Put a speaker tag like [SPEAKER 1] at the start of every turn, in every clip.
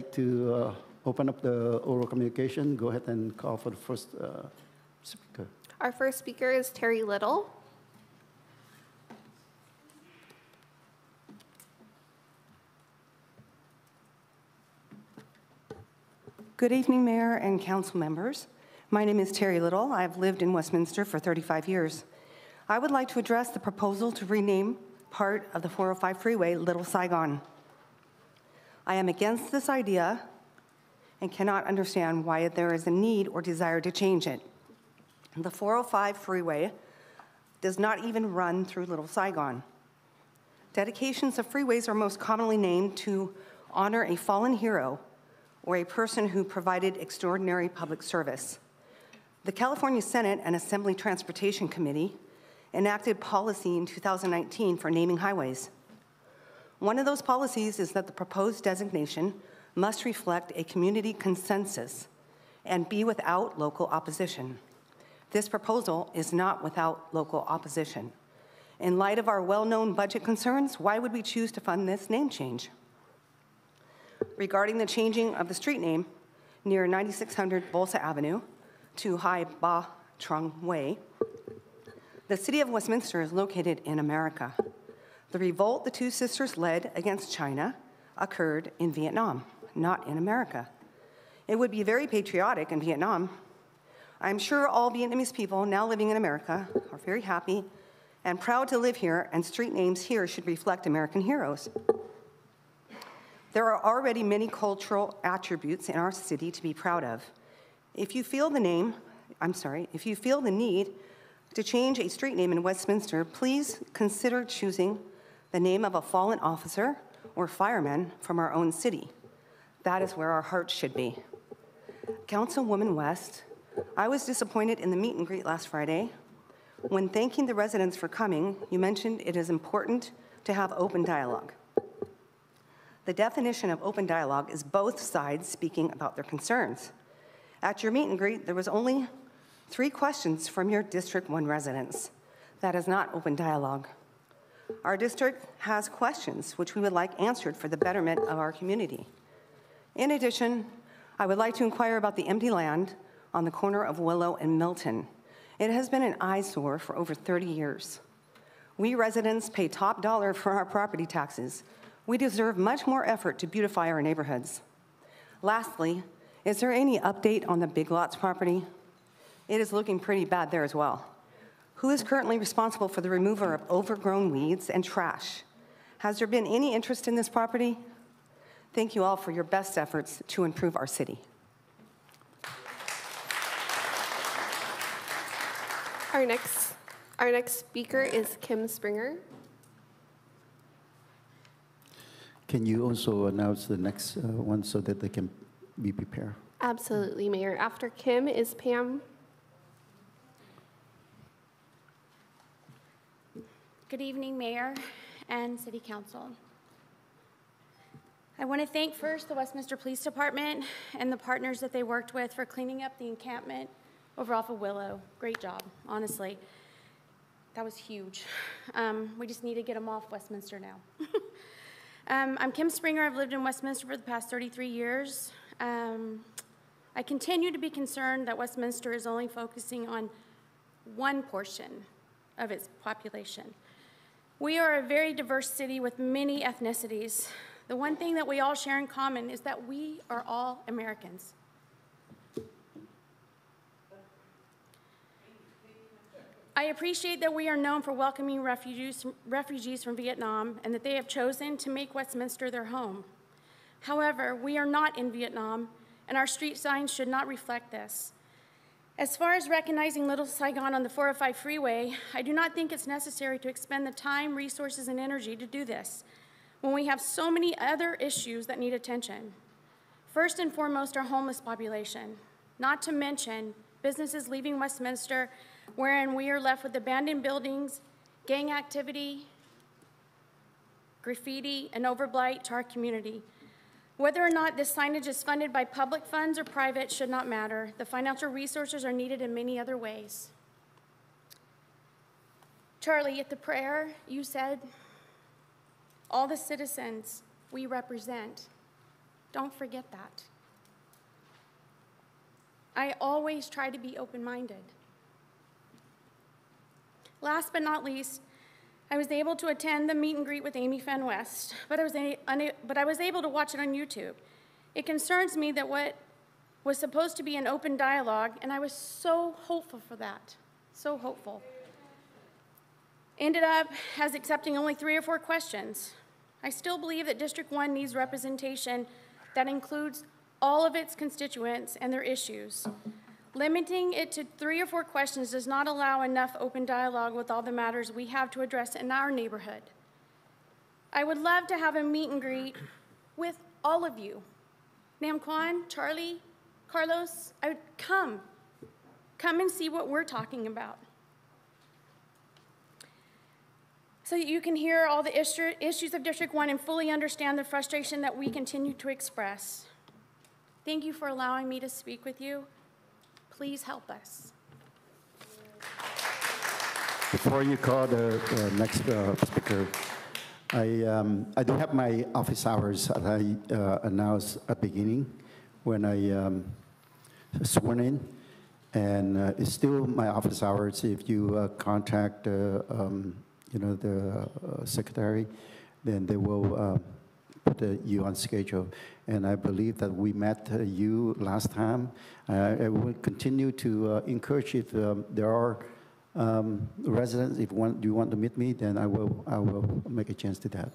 [SPEAKER 1] like to open up the oral communication. Go ahead and call for the first speaker.
[SPEAKER 2] Our first speaker is Terry Little.
[SPEAKER 3] Good evening, Mayor and Council members. My name is Terry Little. I've lived in Westminster for 35 years. I would like to address the proposal to rename part of the 405 freeway Little Saigon. I am against this idea and cannot understand why there is a need or desire to change it. The 405 freeway does not even run through Little Saigon. Dedications of freeways are most commonly named to honor a fallen hero or a person who provided extraordinary public service. The California Senate and Assembly Transportation Committee enacted policy in 2019 for naming highways. One of those policies is that the proposed designation must reflect a community consensus and be without local opposition. This proposal is not without local opposition. In light of our well-known budget concerns, why would we choose to fund this name change? Regarding the changing of the street name near 9600 Bolsa Avenue to Hai Ba Trung Way, the city of Westminster is located in America. The revolt the two sisters led against China occurred in Vietnam, not in America. It would be very patriotic in Vietnam. I'm sure all Vietnamese people now living in America are very happy and proud to live here, and street names here should reflect American heroes. There are already many cultural attributes in our city to be proud of. If you feel the need to change a street name in Westminster, please consider choosing the name of a fallen officer or fireman from our own city. That is where our hearts should be. Councilwoman West, I was disappointed in the meet and greet last Friday. When thanking the residents for coming, you mentioned it is important to have open dialogue. The definition of open dialogue is both sides speaking about their concerns. At your meet and greet, there was only 3 questions from your District 1 residents. That is not open dialogue. Our district has questions which we would like answered for the betterment of our community. In addition, I would like to inquire about the empty land on the corner of Willow and Milton. It has been an eyesore for over 30 years. We residents pay top dollar for our property taxes. We deserve much more effort to beautify our neighborhoods. Lastly, is there any update on the Big Lots property? It is looking pretty bad there as well. Who is currently responsible for the removal of overgrown weeds and trash? Has there been any interest in this property? Thank you all for your best efforts to improve our city.
[SPEAKER 2] Our next speaker is Kim Springer.
[SPEAKER 1] Can you also announce the next one so that they can be prepared?
[SPEAKER 2] Absolutely, Mayor. After Kim is Pam.
[SPEAKER 4] Good evening, Mayor and City Council. I want to thank first the Westminster Police Department and the partners that they worked with for cleaning up the encampment over off of Willow. Great job, honestly. That was huge. We just need to get them off Westminster now. I'm Kim Springer. I've lived in Westminster for the past 33 years. I continue to be concerned that Westminster is only focusing on one portion of its population. We are a very diverse city with many ethnicities. The one thing that we all share in common is that we are all Americans. I appreciate that we are known for welcoming refugees from Vietnam and that they have chosen to make Westminster their home. However, we are not in Vietnam, and our street signs should not reflect this. As far as recognizing Little Saigon on the 405 freeway, I do not think it's necessary to expend the time, resources, and energy to do this when we have so many other issues that need attention. First and foremost, our homeless population, not to mention businesses leaving Westminster, wherein we are left with abandoned buildings, gang activity, graffiti, and overblight to our community. Whether or not this signage is funded by public funds or private should not matter. The financial resources are needed in many other ways. Charlie, at the prayer, you said, all the citizens we represent. Don't forget that. I always try to be open-minded. Last but not least, I was able to attend the meet and greet with Amy Fenn West, but I was able to watch it on YouTube. It concerns me that what was supposed to be an open dialogue, and I was so hopeful for that, so hopeful, ended up as accepting only 3 or 4 questions. I still believe that District 1 needs representation that includes all of its constituents and their issues. Limiting it to 3 or 4 questions does not allow enough open dialogue with all the matters we have to address in our neighborhood. I would love to have a meet and greet with all of you. Nam Kwan, Charlie, Carlos, I would come and see what we're talking about. So that you can hear all the issues of District 1 and fully understand the frustration that we continue to express. Thank you for allowing me to speak with you. Please help us.
[SPEAKER 1] Before you call the next speaker, I do have my office hours that I announced at the beginning when I sworn in, and it's still my office hours. If you contact the secretary, then they will put you on schedule. And I believe that we met you last time. I will continue to encourage if there are residents, if you want to meet me, then I will make a chance to that.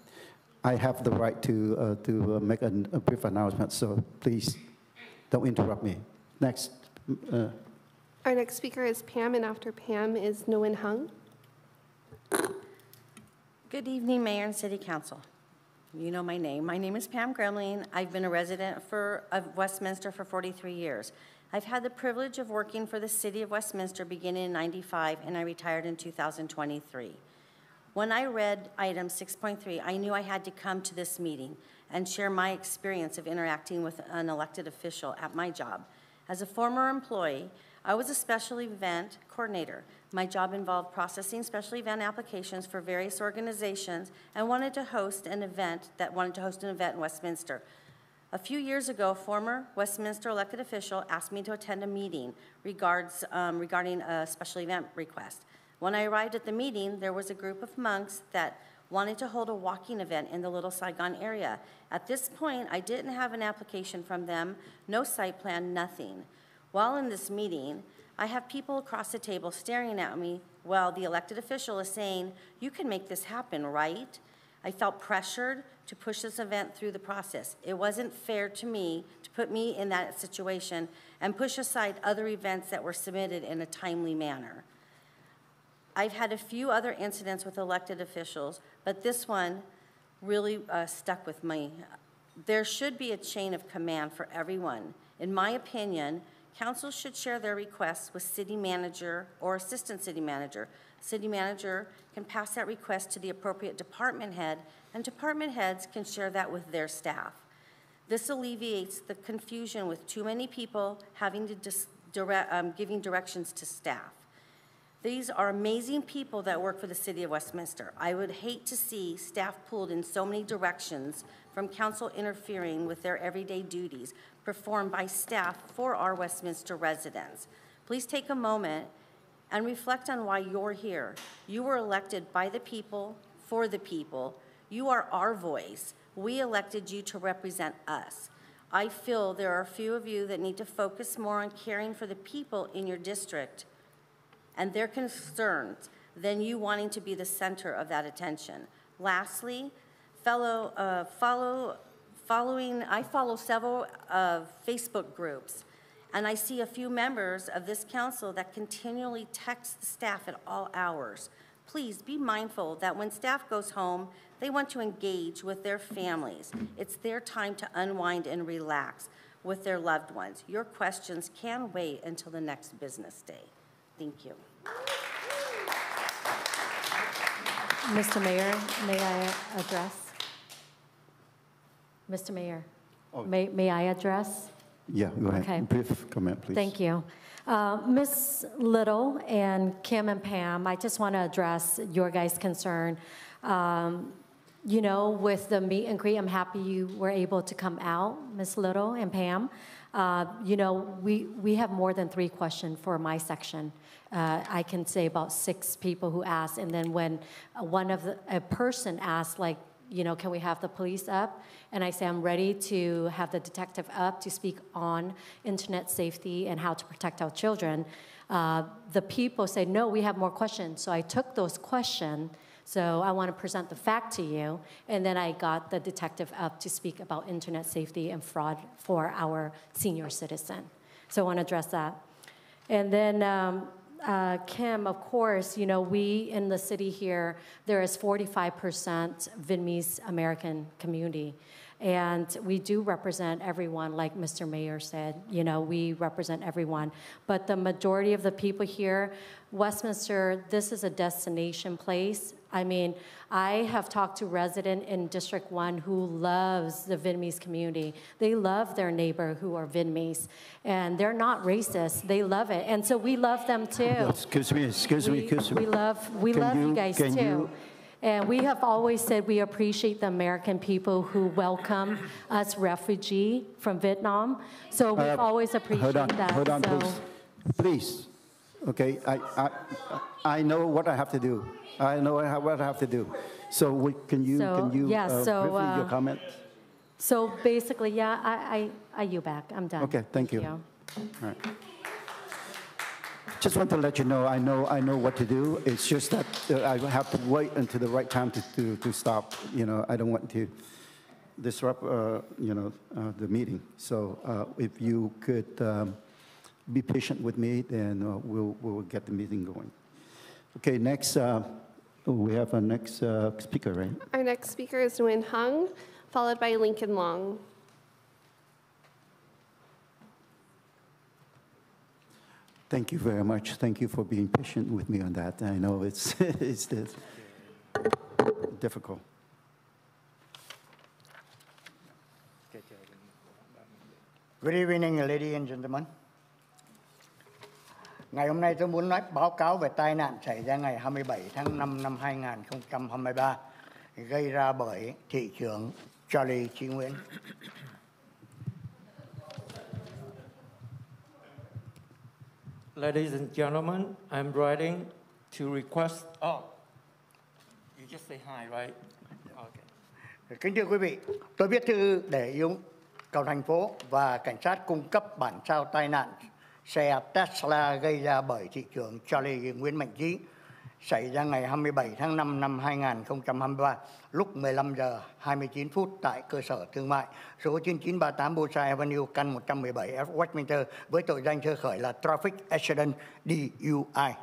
[SPEAKER 1] I have the right to make a brief announcement, so please don't interrupt me. Next.
[SPEAKER 2] Our next speaker is Pam, and after Pam is Nguyen Hung.
[SPEAKER 5] Good evening, Mayor and City Council. You know my name. My name is Pam Gremling. I've been a resident of Westminster for 43 years. I've had the privilege of working for the City of Westminster beginning in '95, and I retired in 2023. When I read item 6.3, I knew I had to come to this meeting and share my experience of interacting with an elected official at my job. As a former employee, I was a special event coordinator. My job involved processing special event applications for various organizations and wanted to host an event in Westminster. A few years ago, a former Westminster elected official asked me to attend a meeting regarding a special event request. When I arrived at the meeting, there was a group of monks that wanted to hold a walking event in the Little Saigon area. At this point, I didn't have an application from them, no site plan, nothing. While in this meeting, I have people across the table staring at me while the elected official is saying, "You can make this happen, right?" I felt pressured to push this event through the process. It wasn't fair to me to put me in that situation and push aside other events that were submitted in a timely manner. I've had a few other incidents with elected officials, but this one really stuck with me. There should be a chain of command for everyone. In my opinion, council should share their requests with city manager or assistant city manager. City manager can pass that request to the appropriate department head, and department heads can share that with their staff. This alleviates the confusion with too many people having to giving directions to staff. These are amazing people that work for the City of Westminster. I would hate to see staff pulled in so many directions from council interfering with their everyday duties performed by staff for our Westminster residents. Please take a moment and reflect on why you're here. You were elected by the people, for the people. You are our voice. We elected you to represent us. I feel there are a few of you that need to focus more on caring for the people in your district and their concerns than you wanting to be the center of that attention. Lastly, I follow several Facebook groups, and I see a few members of this council that continually text the staff at all hours. Please be mindful that when staff goes home, they want to engage with their families. It's their time to unwind and relax with their loved ones. Your questions can wait until the next business day. Thank you.
[SPEAKER 6] Mr. Mayor, may I address? Mr. Mayor, may I address?
[SPEAKER 1] Yeah, go ahead.
[SPEAKER 6] Okay.
[SPEAKER 1] Brief comment, please.
[SPEAKER 6] Thank you. Ms. Little and Kim and Pam, I just want to address your guys' concern. you know, with the meet and greet, I'm happy you were able to come out, Ms. Little and Pam. You know, we have more than 3 questions for my section. I can say about 6 people who asked, and then when a person asked, like, you know, can we have the police up? And I say I'm ready to have the detective up to speak on internet safety and how to protect our children. The people say, no, we have more questions. So I took those questions. So I want to present the fact to you. And then I got the detective up to speak about internet safety and fraud for our senior citizen. So I want to address that. And then Kim, of course, you know, we in the city here, there is 45% Vietnamese American community. And we do represent everyone, like Mr. Mayor said, you know, we represent everyone. But the majority of the people here, Westminster, this is a destination place. I mean, I have talked to residents in District 1 who loves the Vietnamese community. They love their neighbor who are Vietnamese. And they're not racist. They love it. And so we love them too.
[SPEAKER 1] Excuse me.
[SPEAKER 6] We love you guys too. And we have always said we appreciate the American people who welcome us refugees from Vietnam. So we've always appreciated that.
[SPEAKER 1] Hold on, please. Okay, I know what I have to do. I know what I have to do. So can you briefly your comment?
[SPEAKER 6] So basically, yeah, I yield back. I'm done.
[SPEAKER 1] Okay, thank you. All right. Just want to let you know, I know what to do. It's just that I have to wait until the right time to stop. You know, I don't want to disrupt, the meeting. So if you could be patient with me, then we'll get the meeting going. Okay, next, we have our next speaker, right?
[SPEAKER 2] Our next speaker is Nguyen Hung, followed by Lincoln Long.
[SPEAKER 1] Thank you very much. Thank you for being patient with me on that. I know it's difficult.
[SPEAKER 7] Good evening, ladies and gentlemen. Ngày hôm nay tôi muốn báo cáo về tai nạn xảy ra ngày 27 tháng 5 năm 2023 gây ra bởi thị trưởng Charlie Chi Nguyễn.
[SPEAKER 8] Ladies and gentlemen, I'm writing to request. Oh, you just say hi, right? Okay.
[SPEAKER 7] Kính thưa quý vị, tôi viết thư để yêu cầu thành phố và cảnh sát cung cấp bản sao tai nạn xe Tesla gây ra bởi thị trưởng Charlie Nguyễn Mạnh Trí xảy ra ngày 27 tháng 5 năm 2023 lúc 15 giờ 29 phút tại cơ sở thương mại số 9938 Bullseye Avenue, căn 117 F Westminster với tội danh sơ khởi là Traffic Accident DUI.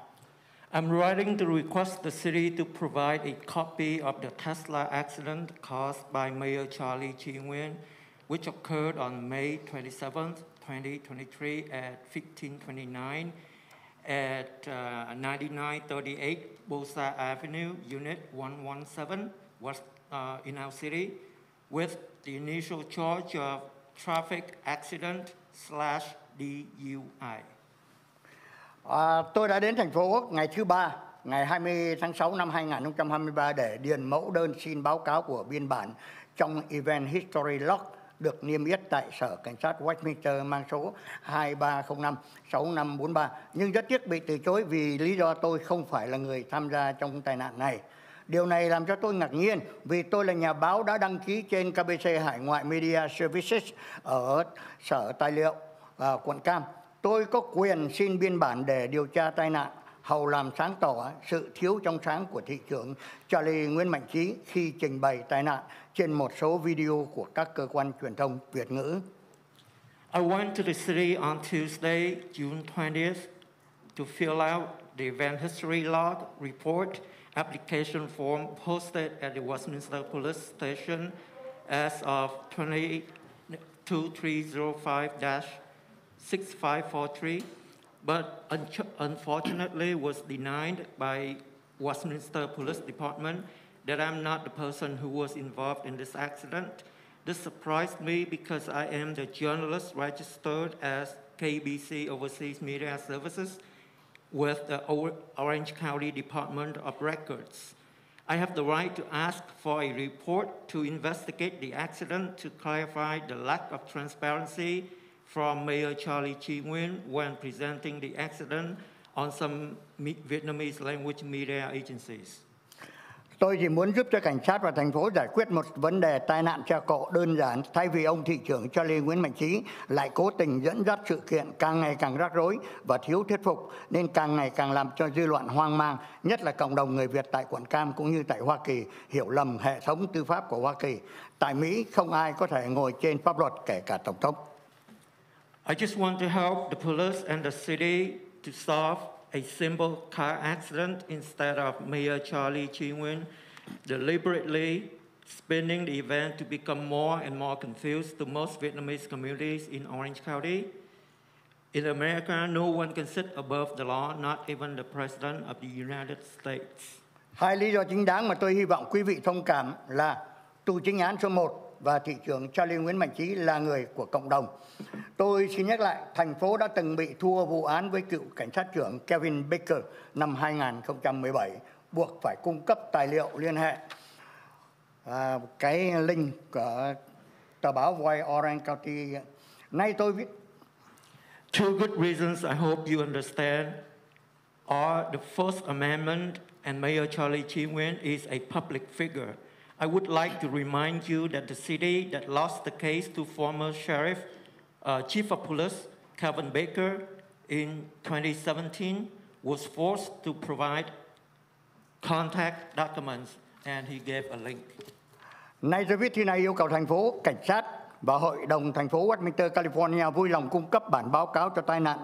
[SPEAKER 8] I'm writing to request the city to provide a copy of the Tesla accident caused by Mayor Charlie Chi Nguyen, which occurred on May 27th, 2023 at 1529 at 9938 Bullseye Avenue, Unit 117, in our city, with the initial charge of traffic accident/DUI.
[SPEAKER 7] Tôi đã đến thành phố ngày thứ Ba, ngày 20 tháng 6 năm 2023 để điền mẫu đơn xin báo cáo của biên bản trong Event History Log được niêm yết tại Sở Cảnh sát Westminster mang số 2305-6543. Nhưng rất tiếc bị từ chối vì lý do tôi không phải là người tham gia trong tai nạn này. Điều này làm cho tôi ngạc nhiên vì tôi là nhà báo đã đăng ký trên KBC Hải ngoại Media Services ở Sở Tài liệu quận Cam. Tôi có quyền xin biên bản để điều tra tai nạn, hầu làm sáng tỏ sự thiếu trong sáng của thị trưởng Charlie Nguyễn Mạnh Trí khi trình bày tai nạn trên một số video của các cơ quan truyền thông Việt ngữ.
[SPEAKER 8] I went to the city on Tuesday, June 20th, to fill out the event history log report application form posted at the Westminster Police Station as of 2305-6543, but unfortunately was denied by Westminster Police Department that I'm not the person who was involved in this accident. This surprised me because I am the journalist registered as KBC Overseas Media Services with the Orange County Department of Records. I have the right to ask for a report to investigate the accident to clarify the lack of transparency from Mayor Charlie Chi Nguyen when presenting the accident on some Vietnamese language media agencies.
[SPEAKER 7] Tôi chỉ muốn giúp cho cảnh sát và thành phố giải quyết một vấn đề tai nạn xe cộ đơn giản, thay vì ông thị trưởng Charlie Nguyễn Mạnh Trí lại cố tình dẫn dắt sự kiện càng ngày càng rắc rối và thiếu thuyết phục, nên càng ngày càng làm cho dư luận hoang mang, nhất là cộng đồng người Việt tại quận Cam cũng như tại Hoa Kỳ hiểu lầm hệ thống tư pháp của Hoa Kỳ. Tại Mỹ không ai có thể ngồi trên pháp luật, kể cả tổng thống.
[SPEAKER 8] I just want to help the police and the city to solve a simple car accident instead of Mayor Charlie Chi Nguyen deliberately spinning the event to become more and more confused to most Vietnamese communities in Orange County. In America, no one can sit above the law, not even the President of the United States.
[SPEAKER 7] Hai lý do chính đáng mà tôi hy vọng quý vị thông cảm là tù chính án số 1 và thị trưởng Charlie Nguyễn Mạnh Trí là người của cộng đồng. Tôi xin nhắc lại, thành phố đã từng bị thua vụ án với cựu cảnh sát trưởng Kevin Baker năm 2017, buộc phải cung cấp tài liệu liên hệ. Cái link của tờ báo Voice Orange County. Nay tôi viết.
[SPEAKER 8] Two good reasons I hope you understand are the First Amendment and Mayor Charlie Chi Nguyen is a public figure. I would like to remind you that the city that lost the case to former sheriff, chief of police, Kevin Baker, in 2017, was forced to provide contact documents, and he gave a link.
[SPEAKER 7] Nay tôi viết thư này yêu cầu thành phố, cảnh sát và Hội đồng thành phố Westminster, California vui lòng cung cấp bản báo cáo cho tai nạn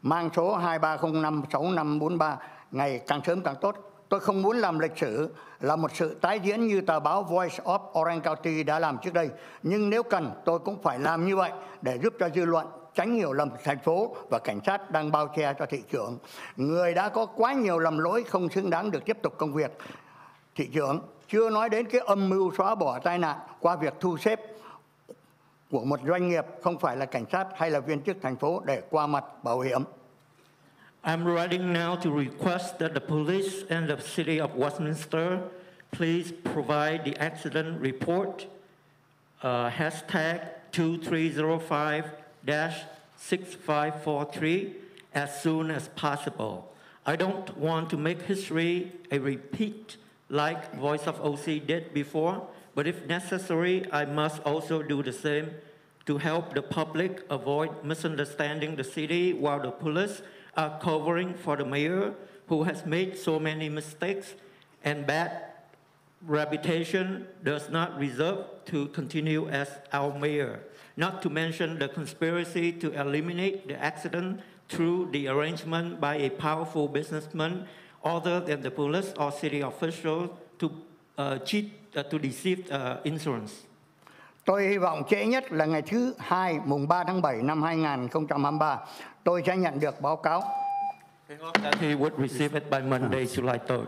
[SPEAKER 7] mang số 23056543 ngày càng sớm càng tốt. Tôi không muốn làm lịch sử là một sự tái diễn như tờ báo Voice of Orange County đã làm trước đây. Nhưng nếu cần, tôi cũng phải làm như vậy để giúp cho dư luận tránh hiểu lầm thành phố và cảnh sát đang bao che cho thị trưởng. Người đã có quá nhiều lầm lỗi không xứng đáng được tiếp tục công việc. Thị trưởng chưa nói đến cái âm mưu xóa bỏ tai nạn qua việc thu xếp của một doanh nghiệp, không phải là cảnh sát hay là viên chức thành phố để qua mặt bảo hiểm.
[SPEAKER 8] I'm writing now to request that the police and the city of Westminster please provide the accident report, hashtag 2305-6543 as soon as possible. I don't want to make history a repeat like Voice of OC did before, but if necessary, I must also do the same to help the public avoid misunderstanding the city while the police are covering for the mayor who has made so many mistakes and bad reputation does not deserve to continue as our mayor. Not to mention the conspiracy to eliminate the accident through the arrangement by a powerful businessman other than the police or city officials to deceive insurance.
[SPEAKER 7] Tôi hy vọng trễ nhất là ngày thứ Hai, mùng 3 tháng 7 năm 2023, tôi sẽ nhận được báo cáo.
[SPEAKER 8] I hope that he would receive it by Monday, July 3rd.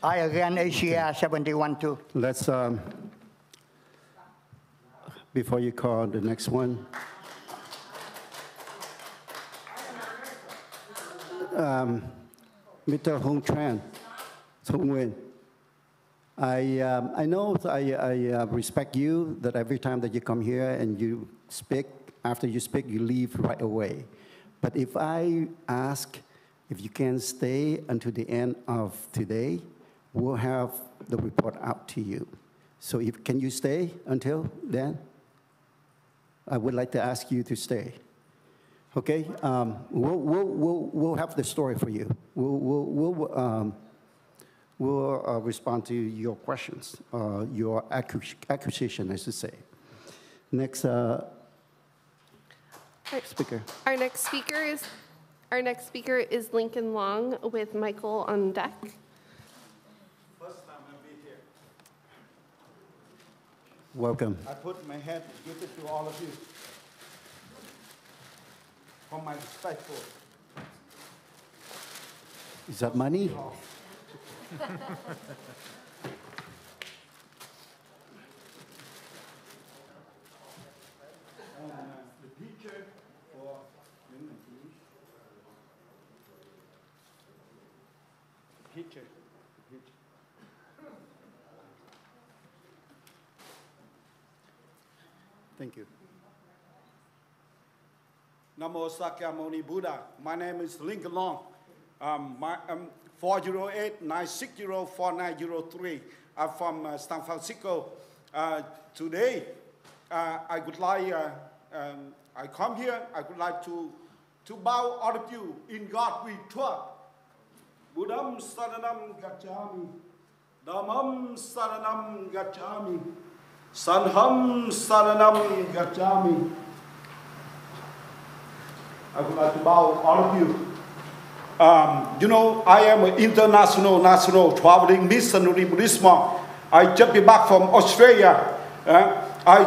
[SPEAKER 7] I again Asia 71 too.
[SPEAKER 1] Let's, before you call the next one, Mr. Hong Tran, Hong Nguyen, I know I respect you that every time that you come here and you speak, after you speak, you leave right away. But if I ask if you can stay until the end of today, we'll have the report out to you. So can you stay until then? I would like to ask you to stay. Okay, we'll have the story for you. We'll respond to your questions, your accusation, I should say. Next speaker.
[SPEAKER 2] Our next speaker is Lincoln Long with Michael on deck.
[SPEAKER 9] First time I'll be here.
[SPEAKER 1] Welcome.
[SPEAKER 9] I put my hand to give it to all of you. For my respectful.
[SPEAKER 1] Is that money?
[SPEAKER 9] The picture for picture.
[SPEAKER 1] Thank you.
[SPEAKER 9] Namo Sakyamuni Buddha. My name is Lincoln Long. I'm 408-960-4903. I'm from San Francisco. Today, I would like, I come here, I would like to bow all of you. In God we trust. Buddham Saranam Gacchami. Dhammam Saranam Gacchami. Sangham Saranam Gacchami. I would like to bow all of you. You know, I am an national traveling missionary Buddhist monk. I just be back from Australia.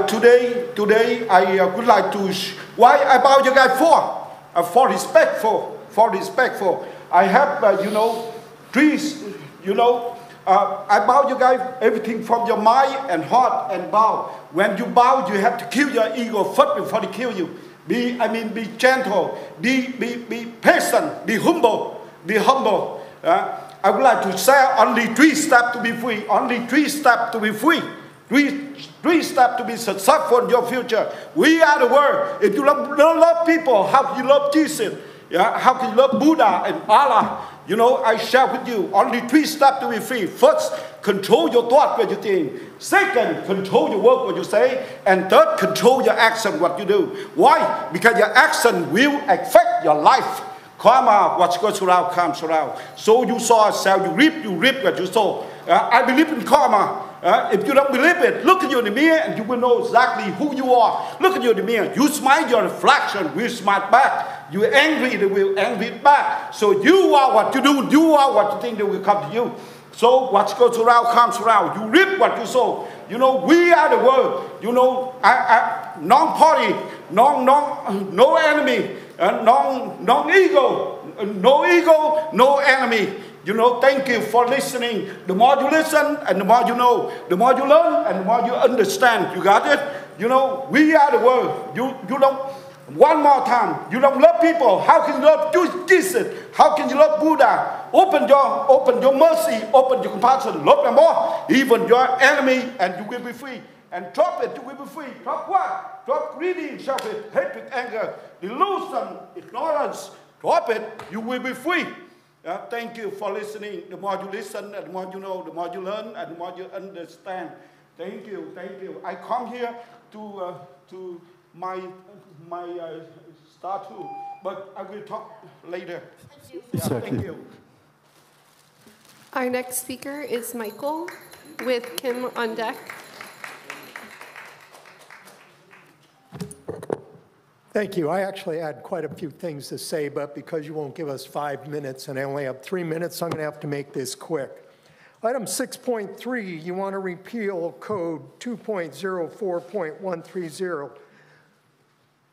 [SPEAKER 9] Today I would like to. Why I bow you guys for? For respectful. I have trees. I bow you guys everything from your mind and heart and bow. When you bow, you have to kill your ego first before they kill you. Be gentle, be patient, be humble. I would like to say only 3 steps to be free. Only 3 steps to be free. Three steps to be successful in your future. We are the world. If you love people, how can you love Jesus? Yeah? How can you love Buddha and Allah? I share with you only 3 steps to be free. First, control your thought, what you think. Second, control your work, what you say. And third, control your action, what you do. Why? Because your action will affect your life. Karma, what goes around comes around. So you saw yourself, you reap what you sow. I believe in karma. If you don't believe it, look at you in the mirror and you will know exactly who you are. Look at you in the mirror. You smile, your reflection will smile back. You're angry, they will angry back. So you are what you do. You are what you think they will come to you. So what goes around comes around. You reap what you sow. We are the world. Non-party, no enemy, non-ego, no ego, no enemy. Thank you for listening. The more you listen and the more you know, the more you learn and the more you understand. You got it? We are the world. You don't. One more time. You don't love people. How can you love Jesus? How can you love Buddha? Open your mercy. Open your compassion. Love them more. Even your enemy, and you will be free. And drop it, you will be free. Drop what? Drop greedy, selfish, hatred, anger, delusion, ignorance. Drop it, you will be free. Thank you for listening. The more you listen, and the more you know, the more you learn, and the more you understand. Thank you. I come here to my statue, but I will talk later. Thank you.
[SPEAKER 2] Our next speaker is Michael with Kim on deck.
[SPEAKER 10] Thank you. I actually had quite a few things to say, but because you won't give us 5 minutes and I only have 3 minutes, I'm going to have to make this quick. Item 6.3, you want to repeal code 2.04.130.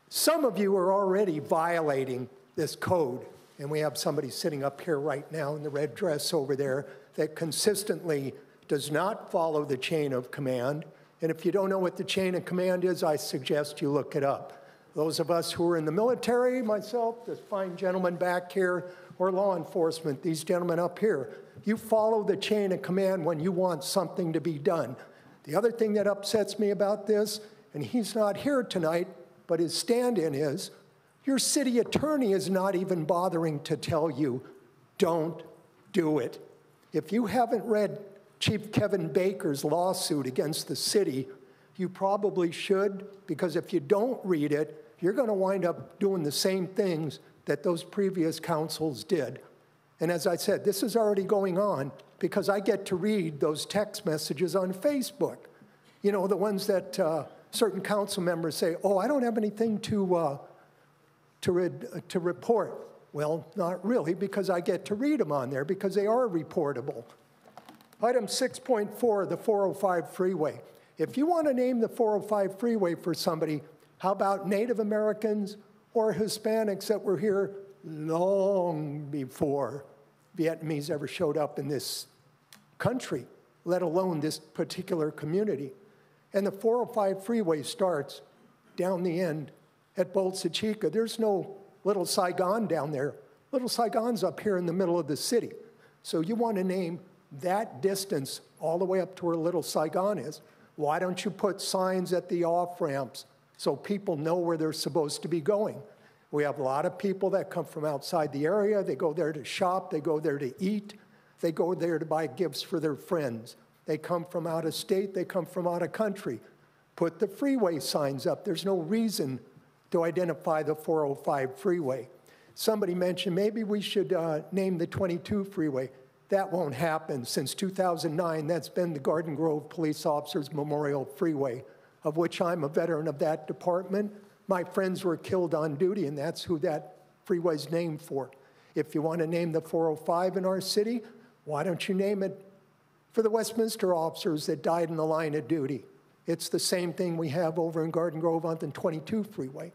[SPEAKER 10] Some of you are already violating this code, and we have somebody sitting up here right now in the red dress over there that consistently does not follow the chain of command. And if you don't know what the chain of command is, I suggest you look it up. Those of us who are in the military, myself, this fine gentleman back here, or law enforcement, these gentlemen up here, you follow the chain of command when you want something to be done. The other thing that upsets me about this, and he's not here tonight, but his stand-in is, your city attorney is not even bothering to tell you, don't do it. If you haven't read Chief Kevin Baker's lawsuit against the city, you probably should, because if you don't read it, you're going to wind up doing the same things that those previous councils did. And as I said, this is already going on because I get to read those text messages on Facebook. The ones that certain council members say, oh, I don't have anything to report. Well, not really, because I get to read them on there because they are reportable. Item 6.4, the 405 freeway. If you want to name the 405 freeway for somebody, how about Native Americans or Hispanics that were here long before Vietnamese ever showed up in this country, let alone this particular community? And the 405 freeway starts down the end at Bolsa Chica. There's no Little Saigon down there. Little Saigon's up here in the middle of the city. So you want to name that distance all the way up to where Little Saigon is. Why don't you put signs at the off-ramps so people know where they're supposed to be going? We have a lot of people that come from outside the area. They go there to shop. They go there to eat. They go there to buy gifts for their friends. They come from out of state. They come from out of country. Put the freeway signs up. There's no reason to identify the 405 freeway. Somebody mentioned maybe we should name the 22 freeway. That won't happen. Since 2009, that's been the Garden Grove Police Officers Memorial Freeway, of which I'm a veteran of that department. My friends were killed on duty, and that's who that freeway's named for. If you want to name the 405 in our city, why don't you name it for the Westminster officers that died in the line of duty? It's the same thing we have over in Garden Grove on the 22 freeway.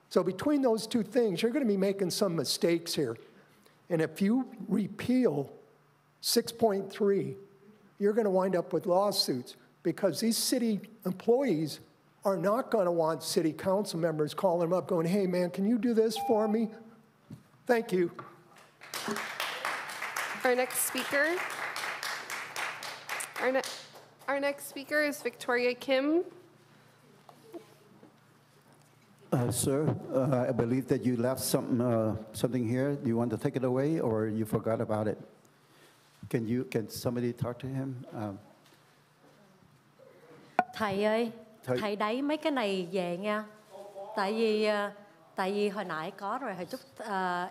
[SPEAKER 10] So between those two things, you're going to be making some mistakes here. And if you repeal 6.3, you're going to wind up with lawsuits because these city employees are not going to want city council members calling them up going, hey, man, can you do this for me? Thank you.
[SPEAKER 2] Our next speaker is Victoria Kim.
[SPEAKER 1] Sir, I believe that you left something here. Do you want to take it away, or you forgot about it? Can somebody talk to him?
[SPEAKER 6] Thầy ơi, thầy đẩy mấy cái này về nha. Tại vì hồi nãy có rồi, hồi chút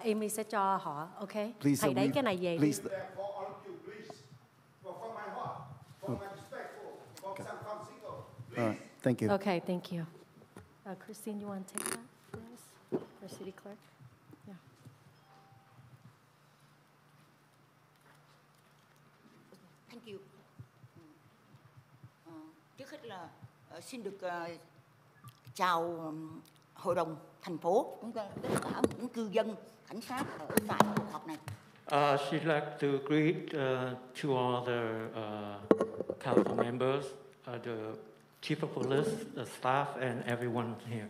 [SPEAKER 6] Amy sẽ cho họ, ok?
[SPEAKER 1] Please,
[SPEAKER 6] Thầy đẩy cái này về.
[SPEAKER 1] Please. Thank you.
[SPEAKER 6] Okay, thank you. Christine, you want to take that for us, for City Clerk? Yeah.
[SPEAKER 11] Thank you. Trước hết là xin được chào Hội đồng thành phố, cũng tất cả những cư dân, cảnh sát ở tại cuộc họp này.
[SPEAKER 8] She'd like to greet to all the council members, the chief of police, the staff, and everyone here.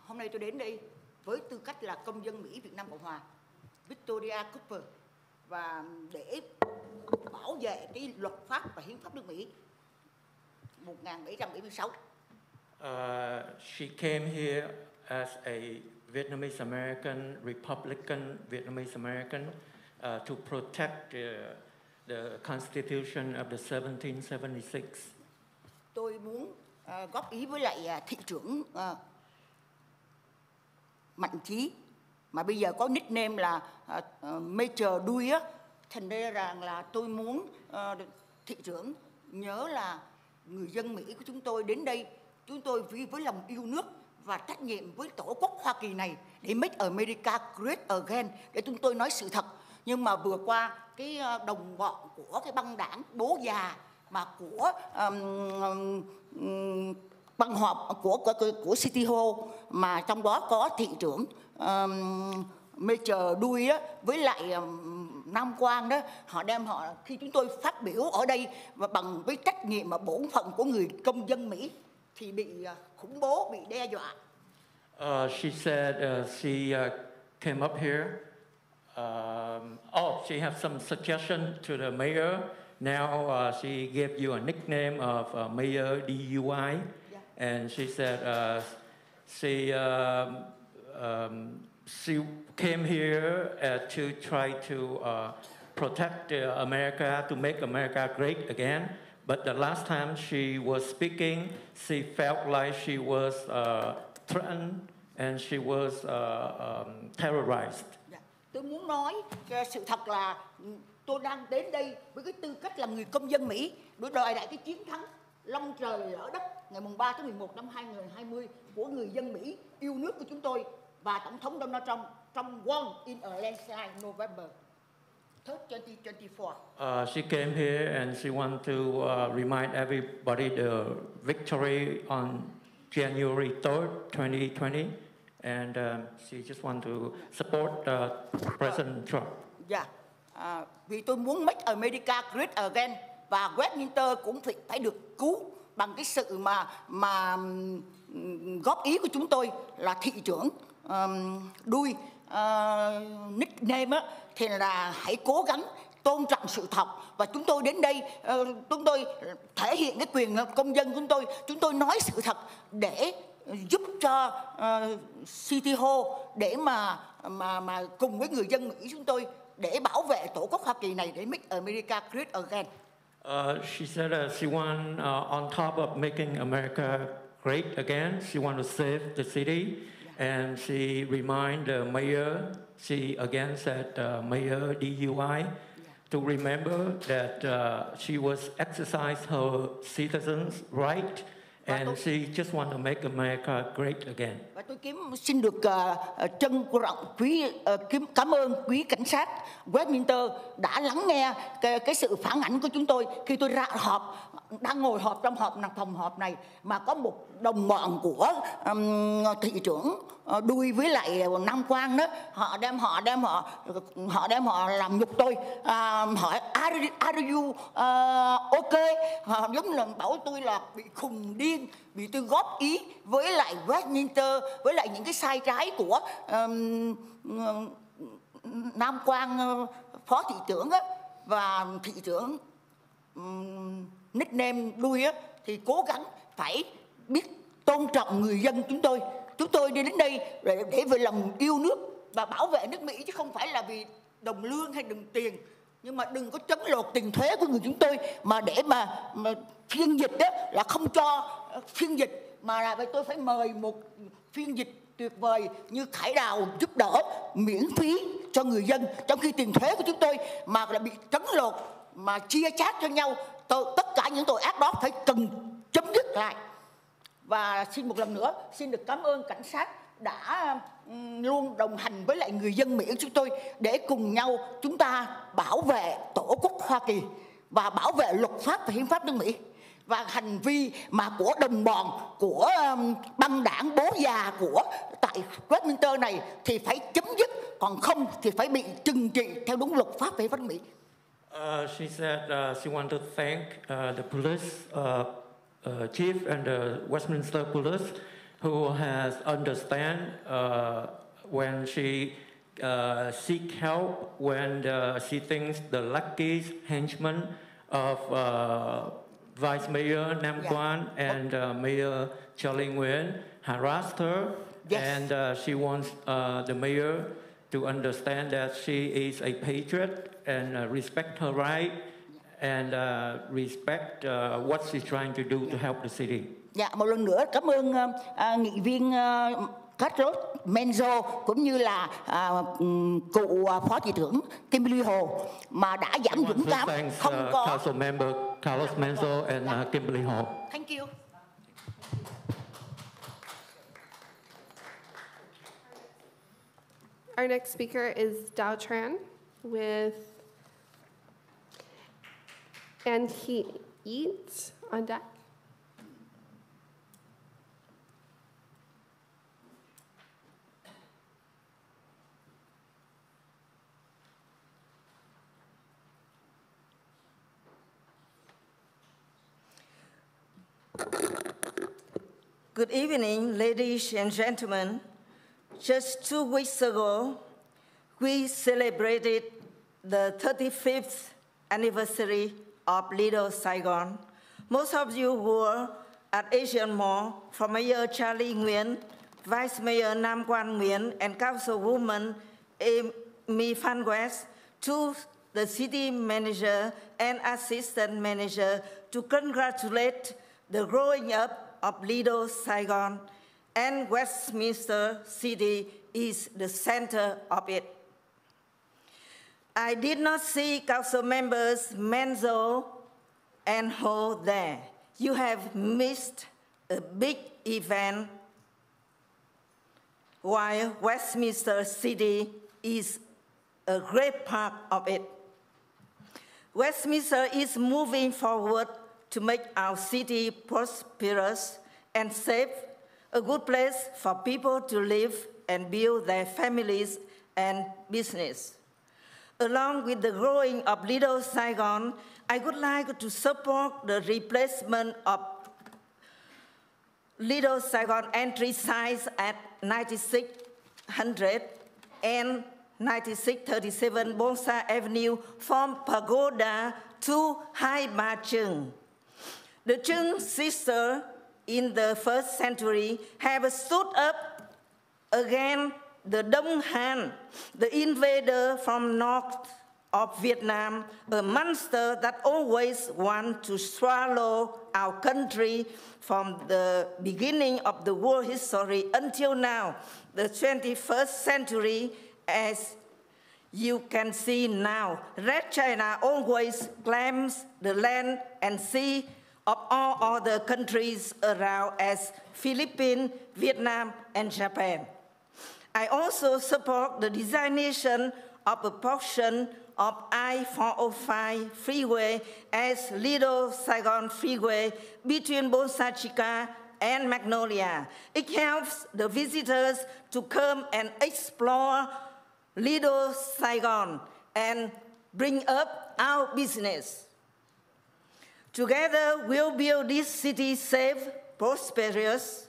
[SPEAKER 11] Hôm nay tôi đến đây với tư cách là công dân Mỹ Việt Nam Cộng Hòa, Victoria Cooper, và để bảo vệ cái luật pháp và hiến pháp nước Mỹ 1776.
[SPEAKER 8] She came here as a Vietnamese American, Republican Vietnamese American, to protect the Constitution of the 1776.
[SPEAKER 11] Tôi muốn góp ý với lại thị trưởng Mạnh Chí, mà bây giờ có nickname là Major Đuôi á, thành ra rằng là tôi muốn thị trưởng nhớ là người dân Mỹ của chúng tôi đến đây, chúng tôi với lòng yêu nước và trách nhiệm với tổ quốc Hoa Kỳ này để make America great again, để chúng tôi nói sự thật. Nhưng mà vừa qua cái đồng bọn của cái băng đảng bố già mà của băng họp của City Hall, mà trong đó có thị trưởng Major Đuôi đó với lại Nam Quang đó, họ khi chúng tôi phát biểu ở đây và bằng với trách nhiệm và bổn phận của người công dân Mỹ thì bị khủng bố, bị đe dọa.
[SPEAKER 8] She said she came up here. She has some suggestion to the mayor. Now she gave you a nickname of Mayor DUI, yeah. And she said she came here to try to protect America, to make America great again. But the last time she was speaking, she felt like she was threatened and she was terrorized.
[SPEAKER 11] Yeah. Tôi muốn nói sự thật là tôi đang đến đây với cái tư cách là người công dân Mỹ để đòi lại cái chiến thắng long trời lở đất ngày 3 tháng 11 năm 2020 của người dân Mỹ yêu nước của chúng tôi và Tổng thống Donald Trump trong won in a landslide November 3rd, 2024.
[SPEAKER 8] She came here and she wanted to remind everybody the victory on January 3rd, 2020, and she just wanted to support President Trump.
[SPEAKER 11] Yeah. Vì tôi muốn make America great again và Westminster cũng phải được cứu bằng cái sự mà góp ý của chúng tôi là thị trưởng Đuôi nickname á, thì là hãy cố gắng tôn trọng sự thật, và chúng tôi đến đây chúng tôi thể hiện cái quyền công dân của chúng tôi nói sự thật để giúp cho City Hall để mà cùng với người dân Mỹ chúng tôi để bảo vệ tổ quốc Hoa Kỳ này, để make America great again.
[SPEAKER 8] She said she want on top of making America great again, she want to save the city, and she remind the mayor. She again said Mayor DUI to remember that she was exercise her citizens' right, and she just want to make America great again.
[SPEAKER 11] Và tôi xin được trân trọng cảm ơn quý cảnh sát Westminster đã lắng nghe cái sự phản ảnh của chúng tôi khi tôi ra họp, đang ngồi họp trong phòng họp này, mà có một đồng bọn của thị trưởng Đuôi với lại Nam Quang đó, họ đem họ làm nhục tôi, hỏi are you okay, họ giống là bảo tôi là bị khùng điên, bị tôi góp ý với lại Westminster, với lại những cái sai trái của Nam Quang phó thị trưởng á, và thị trưởng nickname Đuôi á, thì cố gắng phải biết tôn trọng người dân chúng tôi đi đến đây để vì lòng yêu nước và bảo vệ nước Mỹ, chứ không phải là vì đồng lương hay đồng tiền. Nhưng mà đừng có trấn lột tiền thuế của người chúng tôi mà để mà phiên dịch đó là không cho phiên dịch, mà là tôi phải mời một phiên dịch tuyệt vời như Khải Đào giúp đỡ miễn phí cho người dân, trong khi tiền thuế của chúng tôi mà là bị trấn lột mà chia chác cho nhau. Tất cả những tội ác đó phải cần chấm dứt lại. Và xin một lần nữa xin được cảm ơn cảnh sát đã luôn đồng hành với lại người dân Mỹ của chúng tôi để cùng nhau chúng ta bảo vệ tổ quốc Hoa Kỳ và bảo vệ luật pháp và hiến pháp nước Mỹ. Và hành vi mà của đồng bọn, của băng đảng bố già của tại Westminster này thì phải chấm dứt, còn không thì phải bị trừng trị theo đúng luật pháp và hiến pháp nước Mỹ.
[SPEAKER 8] She said she wanted to thank the police chief and the Westminster police who has understand when she seek help when she thinks the lucky henchman of Vice Mayor Nam Quan and Mayor Charlie Nguyen harassed her, and she wants the mayor to understand that she is a patriot and respect her right and respect what she's trying to do to help the city.
[SPEAKER 11] Dạ, một lần nữa cảm ơn nghị viên Carlos Menzo cũng như là cụ phó thị trưởng Kimberly Hồ mà đã giảm dũng cảm không có.
[SPEAKER 8] Council member Carlos Menzo and Kimberly Hồ.
[SPEAKER 11] Thank you.
[SPEAKER 2] Our next speaker is Dao Tran with And He Eats on deck.
[SPEAKER 12] Good evening, ladies and gentlemen. Just 2 weeks ago, we celebrated the 35th anniversary of Little Saigon. Most of you were at Asian Mall from Mayor Charlie Nguyen, Vice Mayor Nam Quan Nguyen, and Councilwoman Amy Phan West, to the city manager and assistant manager to congratulate the growing up of Little Saigon, and Westminster City is the center of it. I did not see Council members Menzo and Ho there. You have missed a big event while Westminster City is a great part of it. Westminster is moving forward to make our city prosperous and safe, a good place for people to live and build their families and business. Along with the growing of Little Saigon, I would like to support the replacement of Little Saigon entry size at 9600 and 9637 Bonsa Avenue from Pagoda to Hai Ba Chừng. The Chừng sisters in the 1st century have stood up against the Đông Han, the invader from north of Vietnam, a monster that always wants to swallow our country from the beginning of the world history until now, the 21st century. As you can see now, Red China always claims the land and sea of all other countries around as Philippines, Vietnam, and Japan. I also support the designation of a portion of I-405 freeway as Little Saigon Freeway between Bonsa Chica and Magnolia. It helps the visitors to come and explore Little Saigon and bring up our business. Together, we'll build this city safe, prosperous,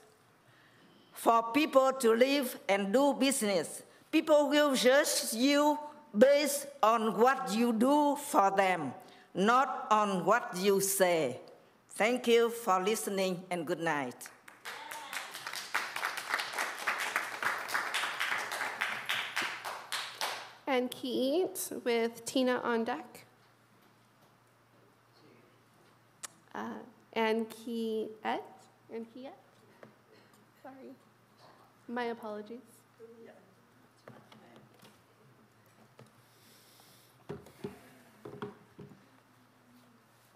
[SPEAKER 12] for people to live and do business. People will judge you based on what you do for them, not on what you say. Thank you for listening and good night.
[SPEAKER 2] And Keat with Tina on deck. And Kiet. Sorry. My apologies.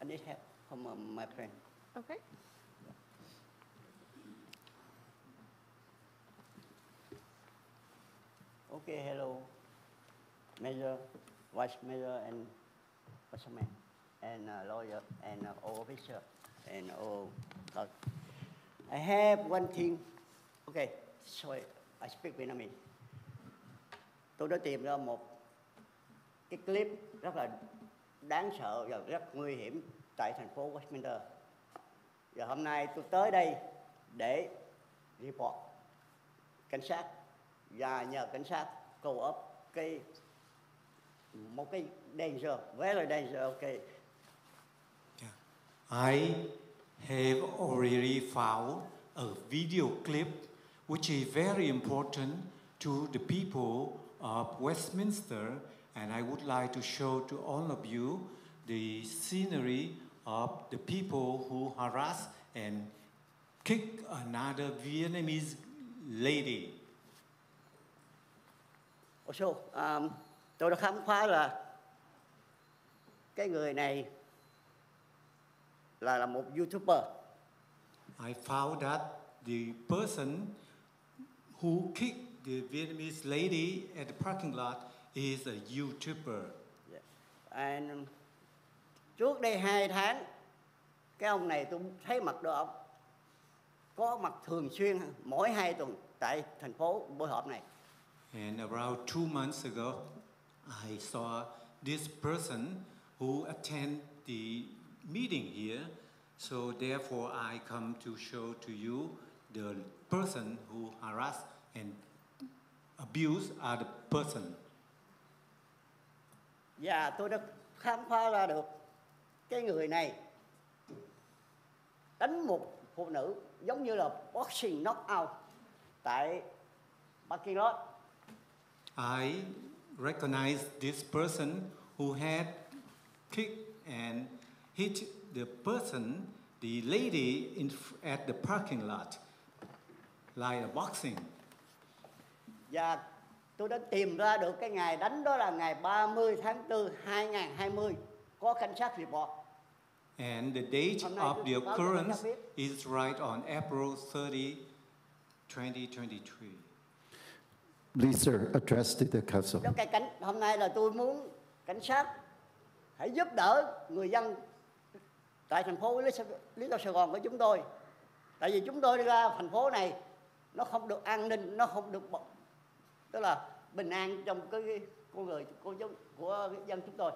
[SPEAKER 7] I need help from my friend.
[SPEAKER 2] Okay.
[SPEAKER 7] Okay, hello, Mayor, Vice Mayor, and Councilman, and lawyer, and all officer, and all. I have one thing. Okay, sorry, I speak Vietnamese. Tôi đã tìm ra một cái clip rất là đáng sợ và rất nguy hiểm tại thành phố Westminster. Và hôm nay tôi tới đây để report cảnh sát và nhờ cảnh sát cầu up một cái danger, very danger. Okay.
[SPEAKER 13] I have already found a video clip which is very important to the people of Westminster, and I would like to show to all of you the scenery of the people who harass and kick another Vietnamese lady.
[SPEAKER 7] Also, tôi đã khám phá là cái người này là một YouTuber.
[SPEAKER 13] I found that the person who kicked the Vietnamese lady at the parking lot is a YouTuber.
[SPEAKER 7] Yeah. And trước đây 2 tháng, cái ông này tôi thấy mặt được ông có mặt thường xuyên mỗi 2 tuần tại thành phố buổi họp này.
[SPEAKER 13] And around 2 months ago, I saw this person who attend the meeting here. So therefore, I come to show to you the person who harass and abuse other person.
[SPEAKER 7] Và tôi đã khám phá ra được cái người này đánh một phụ nữ giống như là boxing knockout tại parking lot.
[SPEAKER 13] I recognize this person who had kicked and hit the person, the lady at the parking lot, like a boxing.
[SPEAKER 7] Và tôi đã tìm ra được cái ngày đánh đó là ngày 30 tháng 4, 2020, có cảnh sát report.
[SPEAKER 13] And the date of the occurrence is right on April 30, 2023.
[SPEAKER 1] Please, sir, address to the council.
[SPEAKER 7] Hôm nay là tôi muốn cảnh sát hãy giúp đỡ người dân tại thành phố Lý Tô Sài Gòn của chúng tôi. Tại vì chúng tôi đi ra thành phố này nó không được an ninh, nó không được tức là bình an trong cái con người của dân chúng tôi.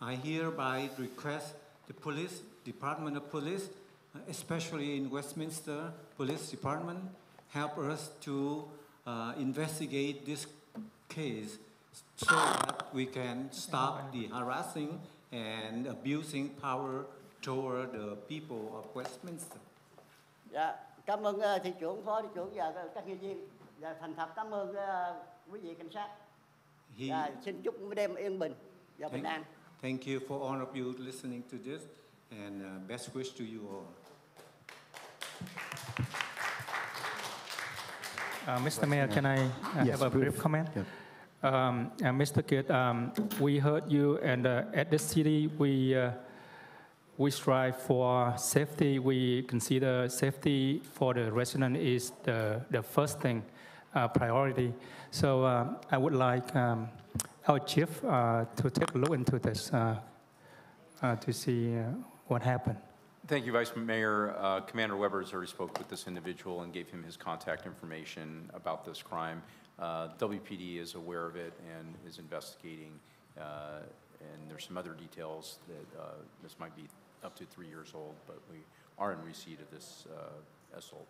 [SPEAKER 13] I hereby request the police, Department of Police, especially in Westminster Police Department, help us to investigate this case so that we can stop the harassing and abusing power toward the people of Westminster.
[SPEAKER 7] Dạ, cảm ơn thị trưởng, phó thị trưởng và các nhân viên. Và thành thật cảm ơn quý vị cảnh sát. Xin chúc đêm yên bình và bình an.
[SPEAKER 13] Thank you for all of you listening to this, and best wish to you all.
[SPEAKER 14] Mr. Mayor, can I
[SPEAKER 1] Yes,
[SPEAKER 14] have a brief
[SPEAKER 1] brief.
[SPEAKER 14] comment?
[SPEAKER 1] Yeah.
[SPEAKER 14] Mr. Kidd, we heard you, and at the city, we strive for safety. We consider safety for the resident is the first thing, priority. So I would like our chief to take a look into this to see what happened.
[SPEAKER 15] Thank you, Vice Mayor. Commander Weber has already spoke with this individual and gave him his contact information about this crime. WPD is aware of it and is investigating, and there's some other details that this might be up to 3 years old, but we are in receipt of this assault.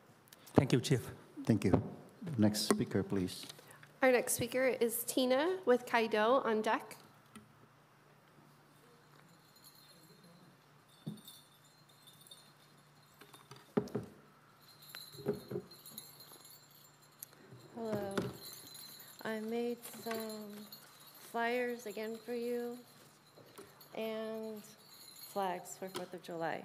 [SPEAKER 14] Thank you, Chief.
[SPEAKER 1] Thank you. Next speaker, please.
[SPEAKER 2] Our next speaker is Tina with Kaido on deck.
[SPEAKER 16] Hello. I made some flyers again for you and flags for 4th of July.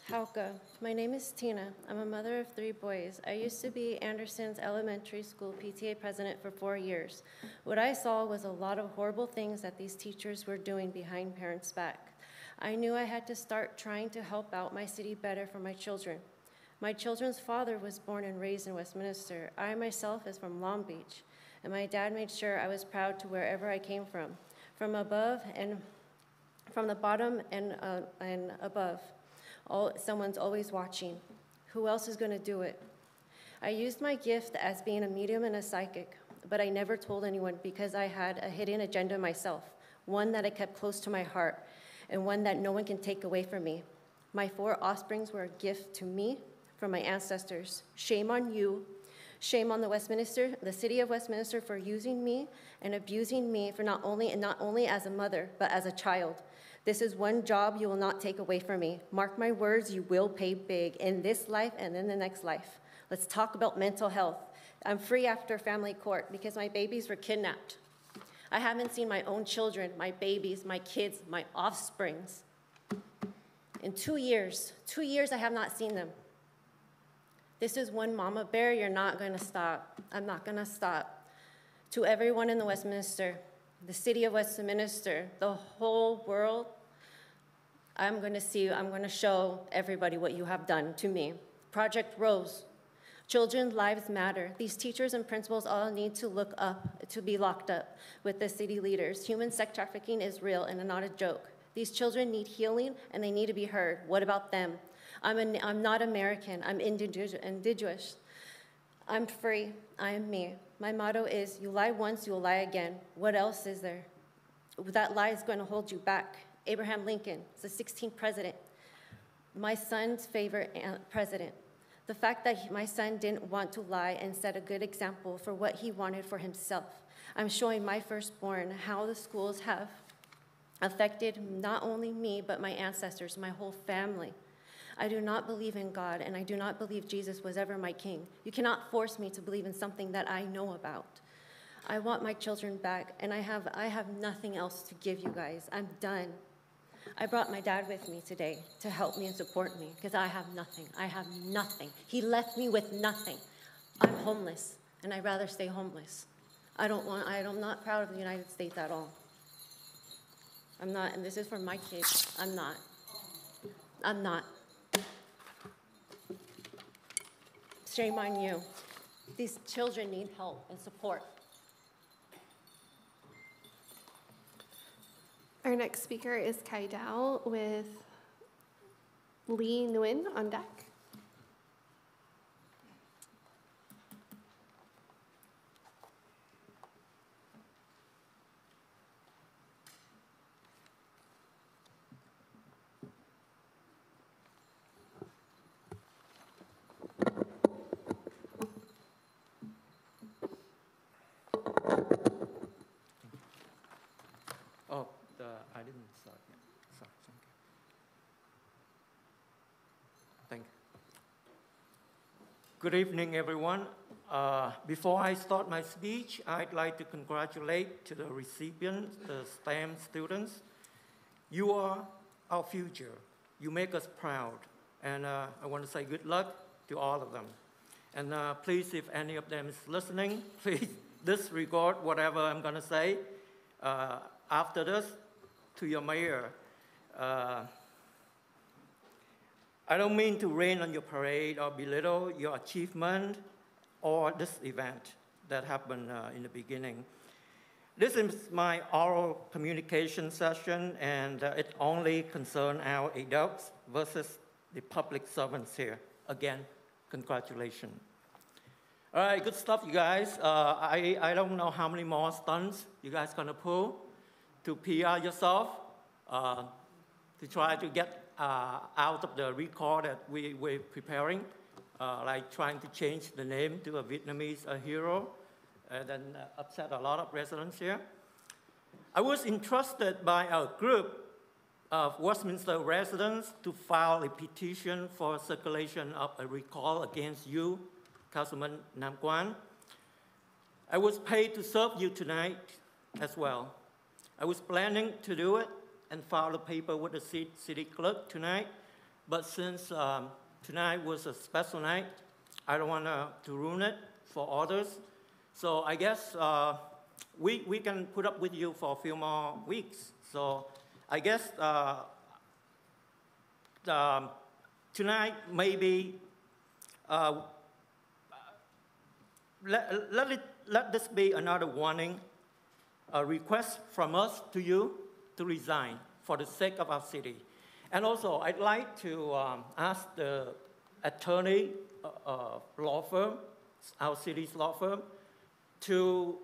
[SPEAKER 16] Hauka, my name is Tina. I'm a mother of 3 boys. I used to be Anderson's elementary school PTA president for 4 years. What I saw was a lot of horrible things that these teachers were doing behind parents' back. I knew I had to start trying to help out my city better for my children. My children's father was born and raised in Westminster. I myself is from Long Beach, and my dad made sure I was proud to wherever I came from above and from the bottom and above. Someone's always watching. Who else is going to do it? I used my gift as being a medium and a psychic, but I never told anyone because I had a hidden agenda myself, one that I kept close to my heart, and one that no one can take away from me. My 4 offsprings were a gift to me from my ancestors. Shame on you. Shame on the city of Westminster for using me and abusing me for not only as a mother, but as a child. This is one job you will not take away from me. Mark my words, you will pay big in this life and in the next life. Let's talk about mental health. I'm free after family court because my babies were kidnapped. I haven't seen my own children, my babies, my kids, my offsprings. In 2 years, 2 years I have not seen them. This is one mama bear, you're not gonna stop. I'm not gonna stop. To everyone in the Westminster, the city of Westminster, the whole world, I'm gonna show everybody what you have done to me. Project Rose, children's lives matter. These teachers and principals all need to look up, to be locked up with the city leaders. Human sex trafficking is real and not a joke. These children need healing and they need to be heard. What about them? I'm not American, I'm indigenous. I'm free, I am me. My motto is, you lie once, you'll lie again. What else is there? That lie is going to hold you back. Abraham Lincoln is the 16th president. My son's favorite president. The fact that my son didn't want to lie and set a good example for what he wanted for himself. I'm showing my firstborn how the schools have affected not only me, but my ancestors, my whole family. I do not believe in God, and I do not believe Jesus was ever my king. You cannot force me to believe in something that I know about. I want my children back, and I have nothing else to give you guys. I'm done. I brought my dad with me today to help me and support me, because I have nothing. I have nothing. He left me with nothing. I'm homeless, and I'd rather stay homeless. I'm not proud of the United States at all. I'm not, and this is for my kids. I'm not. I'm not. Shame on you. These children need help and support.
[SPEAKER 2] Our next speaker is Kai Dao with Lee Nguyen on deck.
[SPEAKER 8] Good evening, everyone. Before I start my speech, I'd like to congratulate to the recipients, the STEM students. You are our future. You make us proud. And I want to say good luck to all of them. And please, if any of them is listening, please disregard whatever I'm going to say after this to your mayor. I don't mean to rain on your parade or belittle your achievement or this event that happened in the beginning. This is my oral communication session, and it only concerns our adults versus the public servants here. Again, congratulations. All right, good stuff, you guys. I don't know how many more stunts you guys gonna pull to PR yourself, to try to get out of the record that we're preparing, like trying to change the name to a Vietnamese hero, and then upset a lot of residents here. I was entrusted by a group of Westminster residents to file a petition for circulation of a recall against you, Councilman Nam Quan. I was paid to serve you tonight as well. I was planning to do it and file the paper with the city clerk tonight, but since tonight was a special night, I don't want to ruin it for others. So I guess we can put up with you for a few more weeks. So I guess tonight maybe let this be another warning, a request from us to you to resign for the sake of our city. And also, I'd like to ask the attorney law firm, our city's law firm, to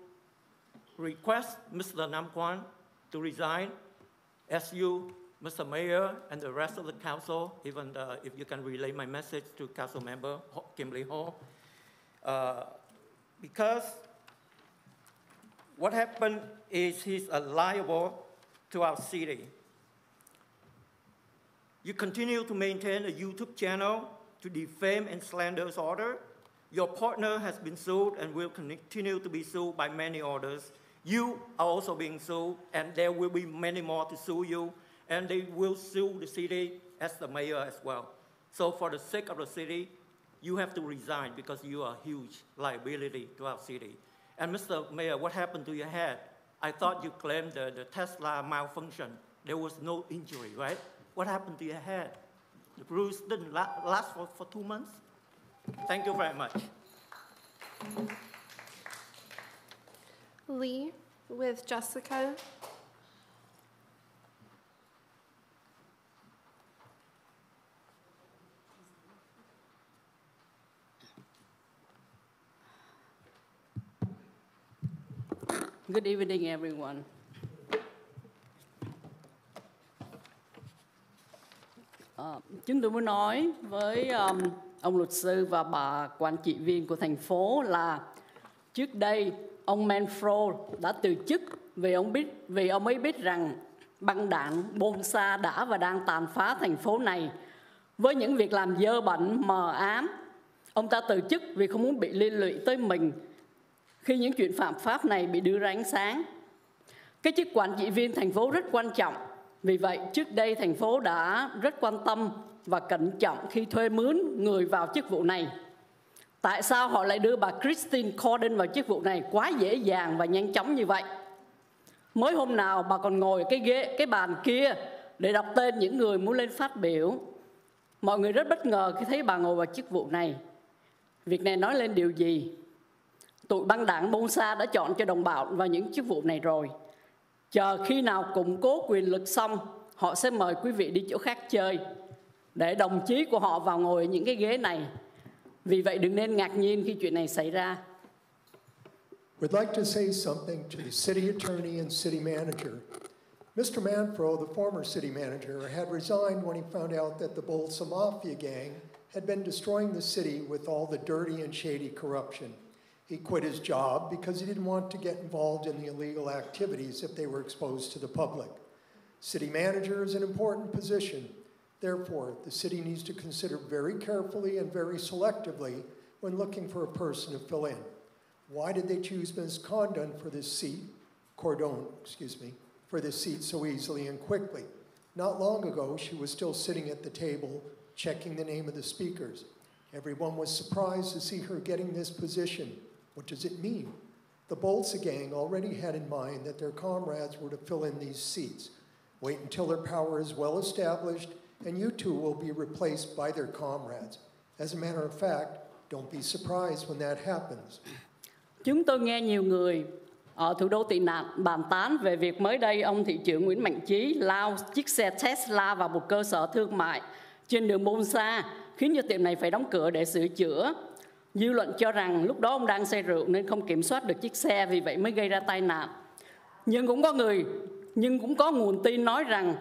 [SPEAKER 8] request Mr. Nam Quan to resign, as you, Mr. Mayor, and the rest of the council, even if you can relay my message to Council Member Kim Lee Ho, because what happened is he's liable to our city. You continue to maintain a YouTube channel to defame and slander others. Your partner has been sued and will continue to be sued by many others. You are also being sued, and there will be many more to sue you, and they will sue the city as the mayor as well. So for the sake of the city, you have to resign because you are a huge liability to our city. And Mr. Mayor, what happened to your head? I thought you claimed the Tesla malfunction. There was no injury, right? What happened to your head? The bruise didn't last for 2 months? Thank you very much.
[SPEAKER 2] Lee with Jessica.
[SPEAKER 17] Good evening, everyone. Chúng tôi muốn nói với ông luật sư và bà quản trị viên của thành phố là trước đây ông Manfro đã từ chức vì ông ấy biết rằng băng đảng bom xa đã và đang tàn phá thành phố này với những việc làm dơ bẩn mờ ám. Ông ta từ chức vì không muốn bị liên lụy tới mình khi những chuyện phạm pháp này bị đưa ra ánh sáng. Cái chức quản trị viên thành phố rất quan trọng. Vì vậy, trước đây thành phố đã rất quan tâm và cẩn trọng khi thuê mướn người vào chức vụ này. Tại sao họ lại đưa bà Christine Corden vào chức vụ này quá dễ dàng và nhanh chóng như vậy? Mới hôm nào bà còn ngồi cái bàn kia để đọc tên những người muốn lên phát biểu. Mọi người rất bất ngờ khi thấy bà ngồi vào chức vụ này. Việc này nói lên điều gì? Tụi băng đảng Bonsa đã chọn cho đồng bào vào những chức vụ này rồi. Chờ khi nào củng cố quyền lực xong, họ sẽ mời quý vị đi chỗ khác chơi để đồng chí của họ vào ngồi ở những cái ghế này. Vì vậy đừng nên ngạc nhiên khi chuyện này xảy ra.
[SPEAKER 10] We'd like to say something to the city attorney and city manager. Mr. Manfro, the former city manager, had resigned when he found out that the Bolsa Mafia gang had been destroying the city with all the dirty and shady corruption. He quit his job because he didn't want to get involved in the illegal activities if they were exposed to the public. City manager is an important position. Therefore, the city needs to consider very carefully and very selectively when looking for a person to fill in? Why did they choose Ms. Cordon for this seat so easily and quickly? Not long ago, she was still sitting at the table checking the name of the speakers. Everyone was surprised to see her getting this position. What does it mean? The Bolsa gang already had in mind that their comrades were to fill in these seats. Wait until their power is well established, and you two will be replaced by their comrades. As a matter of fact, don't be surprised when that happens.
[SPEAKER 17] Chúng tôi nghe nhiều người ở thủ đô tị nạn bàn tán về việc mới đây ông thị trưởng Nguyễn Mạnh Chí lao chiếc xe Tesla vào một cơ sở thương mại trên đường Bolsa, khiến cho tiệm này phải đóng cửa để sửa chữa. Dư luận cho rằng lúc đó ông đang say rượu nên không kiểm soát được chiếc xe, vì vậy mới gây ra tai nạn. Nhưng cũng có nguồn tin nói rằng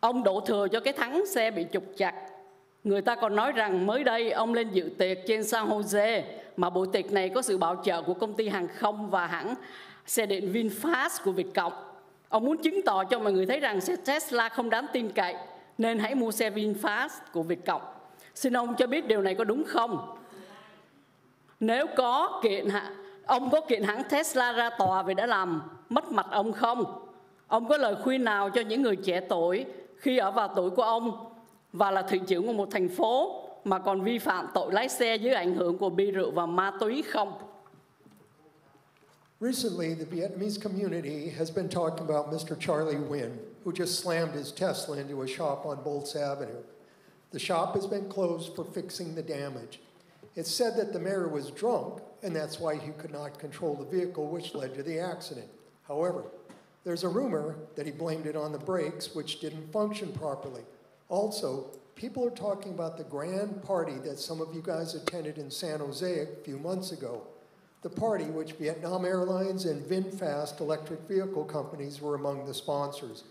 [SPEAKER 17] ông đổ thừa cho cái thắng xe bị trục chặt. Người ta còn nói rằng mới đây ông lên dự tiệc trên San Jose, mà buổi tiệc này có sự bảo trợ của công ty hàng không và hãng xe điện VinFast của Việt Cộng. Ông muốn chứng tỏ cho mọi người thấy rằng xe Tesla không đáng tin cậy, nên hãy mua xe VinFast của Việt Cộng. Xin ông cho biết điều này có đúng không? Nếu có ông có kiện hãng Tesla ra tòa vì đã làm mất mặt ông không? Ông có lời khuyên nào cho những người trẻ tuổi khi ở vào tuổi của ông và là thị trưởng của một thành phố mà còn vi phạm tội lái xe dưới ảnh hưởng của bia rượu và ma túy không?
[SPEAKER 10] Recently, the Vietnamese community has been talking about Mr. Charlie Nguyen, who just slammed his Tesla into a shop on Bolts Avenue. The shop has been closed for fixing the damage. It's said that the mayor was drunk, and that's why he could not control the vehicle, which led to the accident. However, there's a rumor that he blamed it on the brakes, which didn't function properly. Also, people are talking about the grand party that some of you guys attended in San Jose a few months ago. The party, which Vietnam Airlines and VinFast electric vehicle companies were among the sponsors.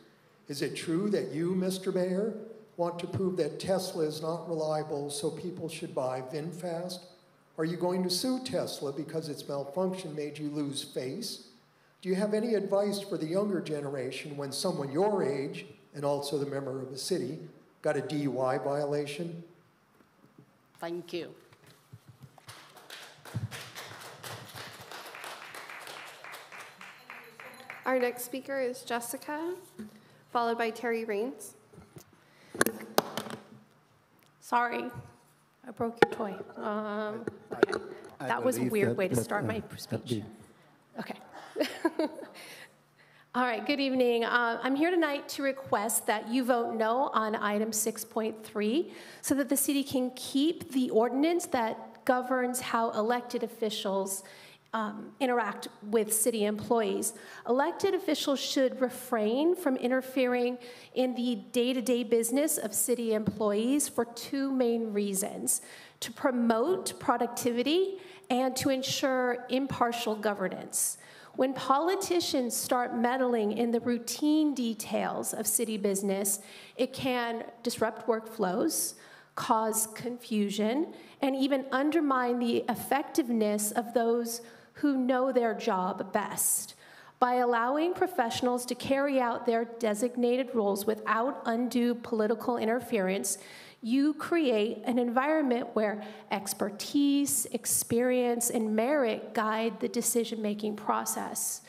[SPEAKER 10] Is it true that you, Mr. Mayor, want to prove that Tesla is not reliable so people should buy VinFast? Are you going to sue Tesla because its malfunction made you lose face? Do you have any advice for the younger generation when someone your age, and also the member of a city, got a DUI violation?
[SPEAKER 17] Thank you.
[SPEAKER 2] Our next speaker is Jessica, followed by Terry Raines.
[SPEAKER 18] Sorry, I broke your toy. Okay. That was a weird way to start my speech. Okay. All right, good evening. I'm here tonight to request that you vote no on item 6.3 so that the city can keep the ordinance that governs how elected officials interact with city employees. Elected officials should refrain from interfering in the day-to-day business of city employees for two main reasons: to promote productivity and to ensure impartial governance. When politicians start meddling in the routine details of city business, it can disrupt workflows, cause confusion, and even undermine the effectiveness of those who know their job best. By allowing professionals to carry out their designated roles without undue political interference, you create an environment where expertise, experience, and merit guide the decision-making process.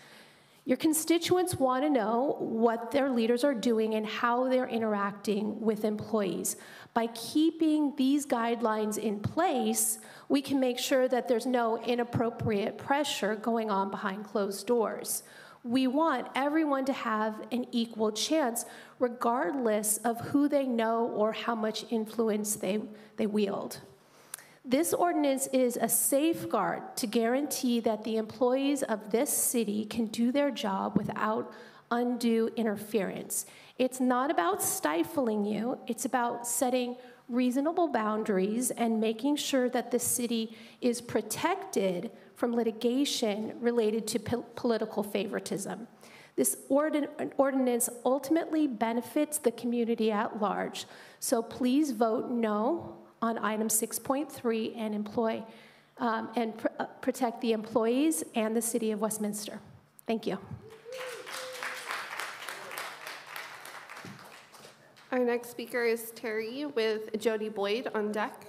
[SPEAKER 18] Your constituents want to know what their leaders are doing and how they're interacting with employees. By keeping these guidelines in place, we can make sure that there's no inappropriate pressure going on behind closed doors. We want everyone to have an equal chance, regardless of who they know or how much influence they wield. This ordinance is a safeguard to guarantee that the employees of this city can do their job without undue interference. It's not about stifling you, it's about setting reasonable boundaries and making sure that the city is protected from litigation related to political favoritism. This ordinance ultimately benefits the community at large, so please vote no on item 6.3 and protect the employees and the city of Westminster. Thank you.
[SPEAKER 2] Our next speaker is Terry with Jody Boyd on deck.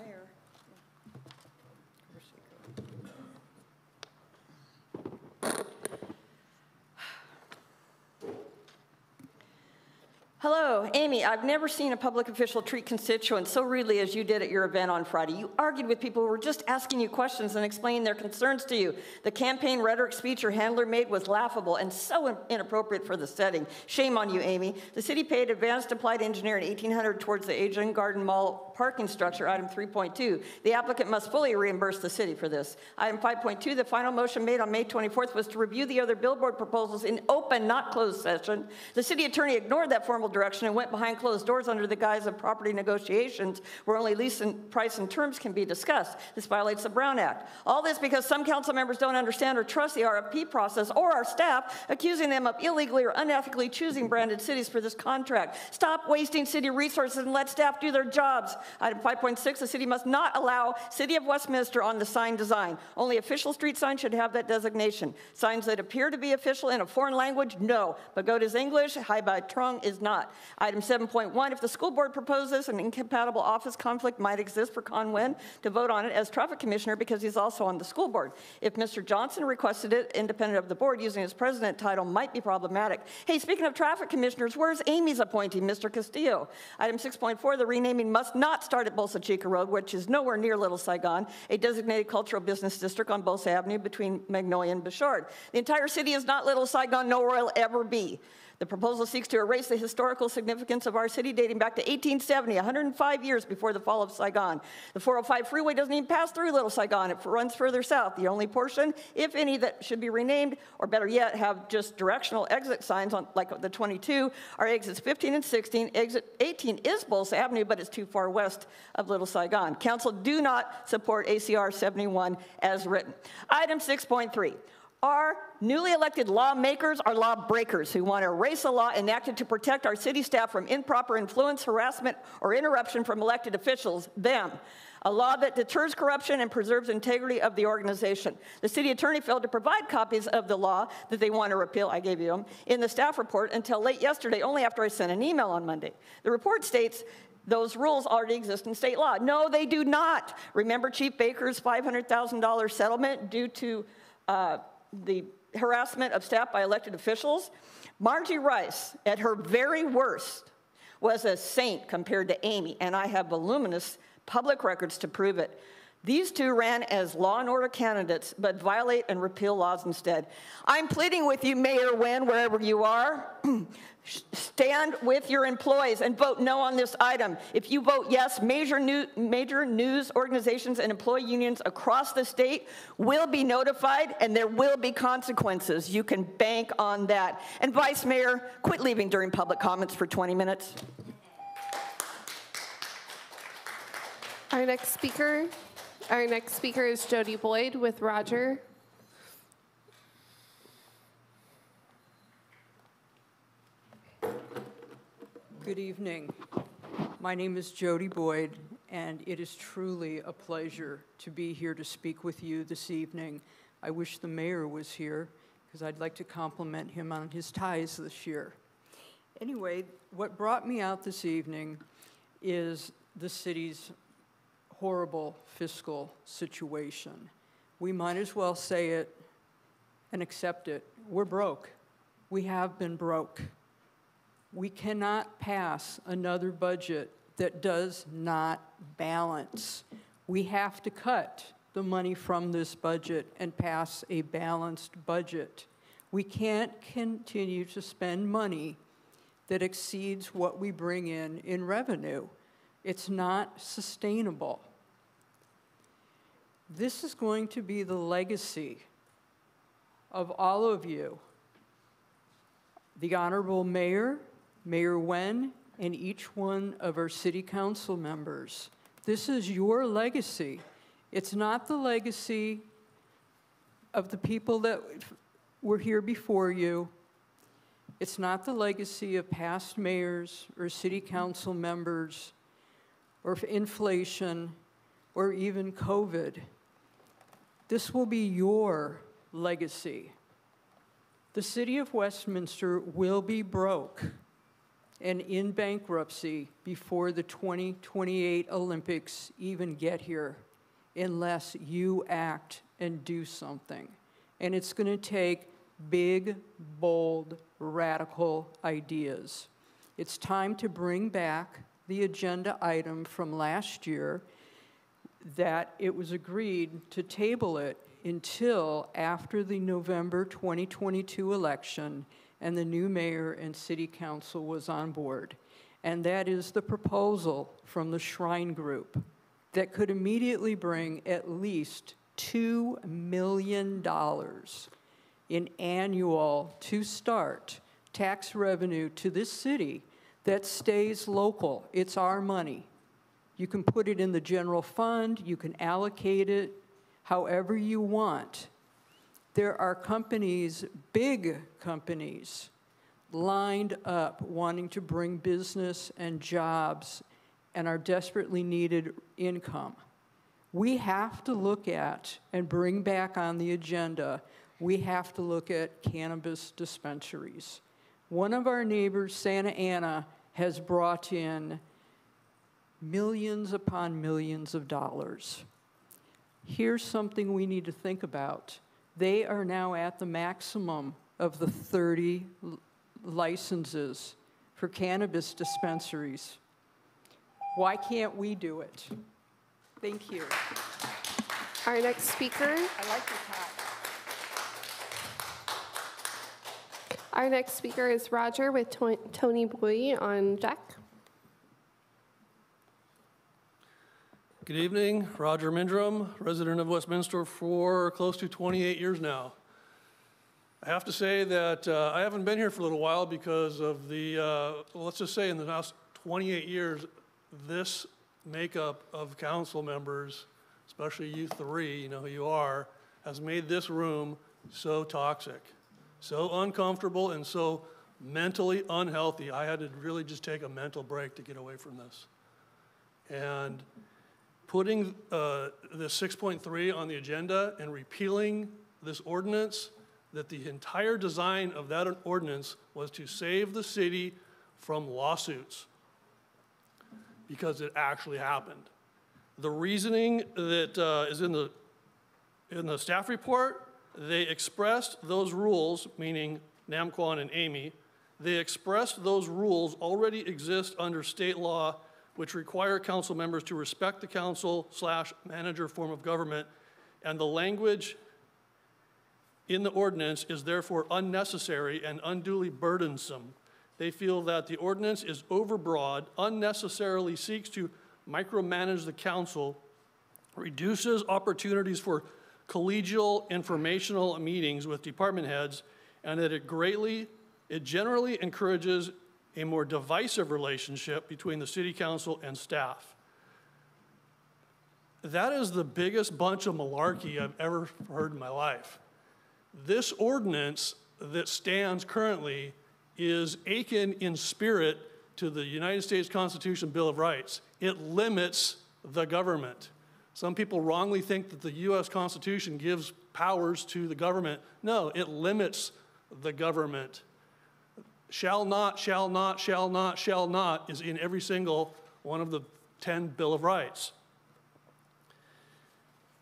[SPEAKER 19] Hello, Amy. I've never seen a public official treat constituents so rudely as you did at your event on Friday. You argued with people who were just asking you questions and explaining their concerns to you. The campaign rhetoric speech your handler made was laughable and so inappropriate for the setting. Shame on you, Amy. The city paid advanced applied engineer in 1800 towards the Asian Garden Mall parking structure, item 3.2. The applicant must fully reimburse the city for this. Item 5.2, the final motion made on May 24th was to review the other billboard proposals in open, not closed session. The city attorney ignored that formal direction and went behind closed doors under the guise of property negotiations where only lease and price and terms can be discussed. This violates the Brown Act. All this because some council members don't understand or trust the RFP process or our staff, accusing them of illegally or unethically choosing branded cities for this contract. Stop wasting city resources and let staff do their jobs. Item 5.6, the city must not allow City of Westminster on the sign design. Only official street signs should have that designation. Signs that appear to be official in a foreign language, no. Pagoda is English, Hai Bai Trung is not. Item 7.1, if the school board proposes an incompatible office conflict might exist for Con Nguyen to vote on it as traffic commissioner because he's also on the school board. If Mr. Johnson requested it independent of the board using his president title might be problematic. Hey, speaking of traffic commissioners, where's Amy's appointee, Mr. Castillo? Item 6.4, the renaming must not start at Bolsa Chica Road, which is nowhere near Little Saigon, a designated cultural business district on Bolsa Avenue between Magnolia and Bouchard. The entire city is not Little Saigon, nor will it ever be. The proposal seeks to erase the historical significance of our city dating back to 1870, 105 years before the fall of Saigon. The 405 freeway doesn't even pass through Little Saigon. It runs further south. The only portion, if any, that should be renamed, or better yet, have just directional exit signs on, like the 22, are exits 15 and 16. Exit 18 is Bolsa Avenue, but it's too far west of Little Saigon. Council do not support ACR 71 as written. Item 6.3. Our newly elected lawmakers are lawbreakers who want to erase a law enacted to protect our city staff from improper influence, harassment, or interruption from elected officials, them. A law that deters corruption and preserves integrity of the organization. The city attorney failed to provide copies of the law that they want to repeal, I gave you them, in the staff report until late yesterday, only after I sent an email on Monday. The report states those rules already exist in state law. No, they do not. Remember Chief Baker's $500,000 settlement due to the harassment of staff by elected officials? Margie Rice, at her very worst, was a saint compared to Amy, and I have voluminous public records to prove it. These two ran as law and order candidates, but violate and repeal laws instead. I'm pleading with you, Mayor Nguyen, wherever you are, stand with your employees and vote no on this item. If you vote yes, major news organizations and employee unions across the state will be notified and there will be consequences. You can bank on that. And Vice Mayor, quit leaving during public comments for 20 minutes.
[SPEAKER 2] Our next speaker is Jody Boyd with Roger.
[SPEAKER 20] Good evening. My name is Jody Boyd, and it is truly a pleasure to be here to speak with you this evening. I wish the mayor was here, because I'd like to compliment him on his ties this year. Anyway, what brought me out this evening is the city's horrible fiscal situation. We might as well say it and accept it. We're broke. We have been broke. We cannot pass another budget that does not balance. We have to cut the money from this budget and pass a balanced budget. We can't continue to spend money that exceeds what we bring in revenue. It's not sustainable. This is going to be the legacy of all of you, the Honorable Mayor, Mayor Nguyen, and each one of our city council members. This is your legacy. It's not the legacy of the people that were here before you. It's not the legacy of past mayors or city council members or inflation or even COVID. This will be your legacy. The city of Westminster will be broke and in bankruptcy before the 2028 Olympics even get here, unless you act and do something. And it's going to take big, bold, radical ideas. It's time to bring back the agenda item from last year that it was agreed to table it until after the November 2022 election and the new mayor and city council was on board. And that is the proposal from the Shrine Group that could immediately bring at least $2 million in annual, to start, tax revenue to this city that stays local. It's our money. You can put it in the general fund, you can allocate it however you want. There are companies, big companies, lined up wanting to bring business and jobs and our desperately needed income. We have to look at and bring back on the agenda, we have to look at cannabis dispensaries. One of our neighbors, Santa Ana, has brought in millions upon millions of dollars. Here's something we need to think about. They are now at the maximum of the 30 licenses for cannabis dispensaries. Why can't we do it? Thank you.
[SPEAKER 2] Our next speaker.
[SPEAKER 20] I like your tie.
[SPEAKER 2] Our next speaker is Roger with Tony Boy on deck.
[SPEAKER 21] Good evening, Roger Mindrum, resident of Westminster for close to 28 years now. I have to say that I haven't been here for a little while because of the, let's just say in the last 28 years, this makeup of council members, especially you three, you know who you are, has made this room so toxic, so uncomfortable, and so mentally unhealthy. I had to really just take a mental break to get away from this. And putting the 6.3 on the agenda and repealing this ordinance, that the entire design of that ordinance was to save the city from lawsuits, because it actually happened. The reasoning that is in the staff report, they expressed those rules, meaning Namquan and Amy, they expressed those rules already exist under state law, which require council members to respect the council/manager form of government, and the language in the ordinance is therefore unnecessary and unduly burdensome. They feel that the ordinance is overbroad, unnecessarily seeks to micromanage the council, reduces opportunities for collegial informational meetings with department heads, and that it generally encourages a more divisive relationship between the city council and staff. That is the biggest bunch of malarkey I've ever heard in my life. This ordinance that stands currently is akin in spirit to the United States Constitution Bill of Rights. It limits the government. Some people wrongly think that the US Constitution gives powers to the government. No, it limits the government. Shall not, shall not, shall not, shall not is in every single one of the 10 Bill of Rights.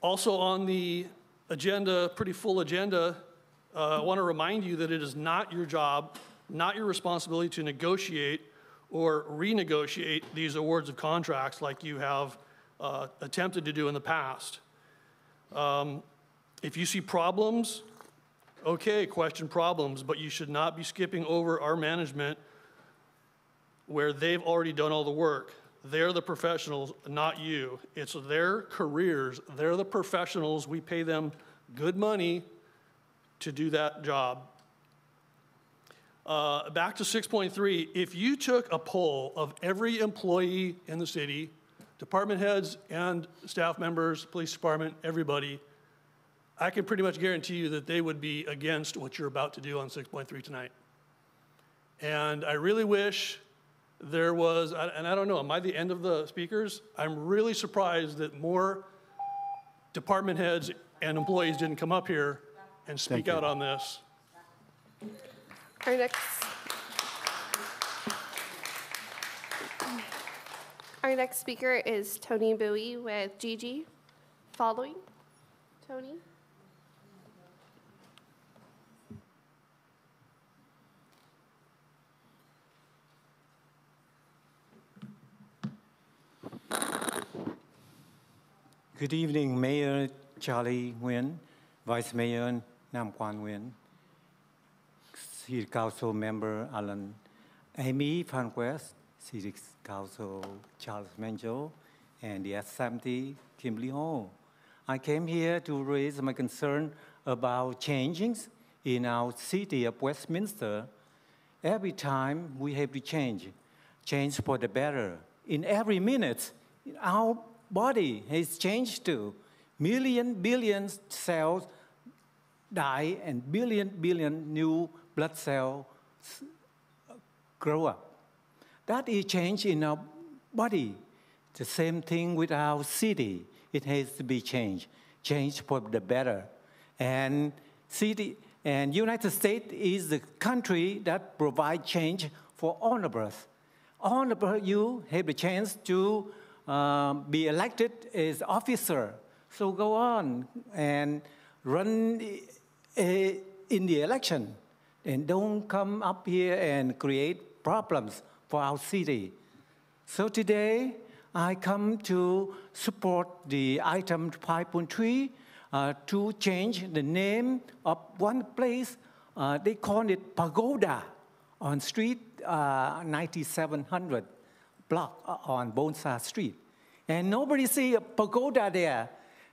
[SPEAKER 21] Also on the agenda, pretty full agenda, I want to remind you that it is not your job, not your responsibility to negotiate or renegotiate these awards of contracts like you have attempted to do in the past. If you see problems, okay, question problems, but you should not be skipping over our management where they've already done all the work. They're the professionals, not you. It's their careers. They're the professionals. We pay them good money to do that job. Back to 6.3, if you took a poll of every employee in the city, department heads and staff members, police department, everybody, I can pretty much guarantee you that they would be against what you're about to do on 6.3 tonight. And I really wish there was, and I don't know, am I the end of the speakers? I'm really surprised that more department heads and employees didn't come up here and speak out on this.
[SPEAKER 2] Our next speaker is Tony Bowie with Gigi. Following, Tony.
[SPEAKER 3] Good evening, Mayor Charlie Nguyen, Vice Mayor Nam Quan Nguyen, City Council Member Alan, Amy Van West, City Council Charles Manjo, and the Assembly Kimberly Hall. I came here to raise my concern about changes in our city of Westminster. Every time we have to change for the better. In every minute, our body has changed too. Billion cells die and billion new blood cells grow up. That is change in our body. The same thing with our city. It has to be changed for the better. And United States is the country that provides change for all of us. All of you have the chance to be elected as officer. So go on and run in the election. And don't come up here and create problems for our city. So today, I come to support the item 5.3 to change the name of one place. They call it Pagoda on street 9700 block on Bonsa Street. And nobody see a pagoda there.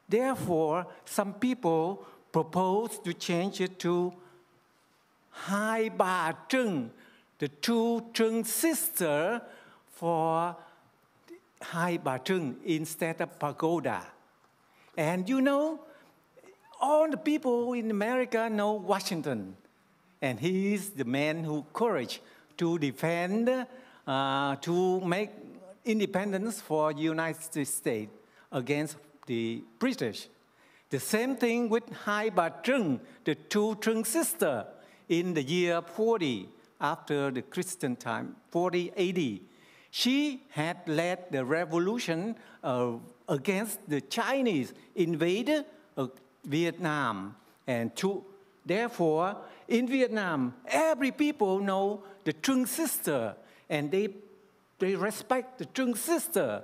[SPEAKER 3] Therefore, some people propose to change it to Hai Ba Trưng, the two Trưng sisters for Hai Ba Trưng instead of pagoda. And you know, all the people in America know Washington. And he is the man who courage to defend, to make independence for the United States against the British. The same thing with Hai Ba Trưng, the two Trưng sisters, in the year 40, after the Christian time, 40 AD. She had led the revolution against the Chinese invader of Vietnam. And therefore, in Vietnam, every people know the Trưng sister, and they respect the Trưng sister.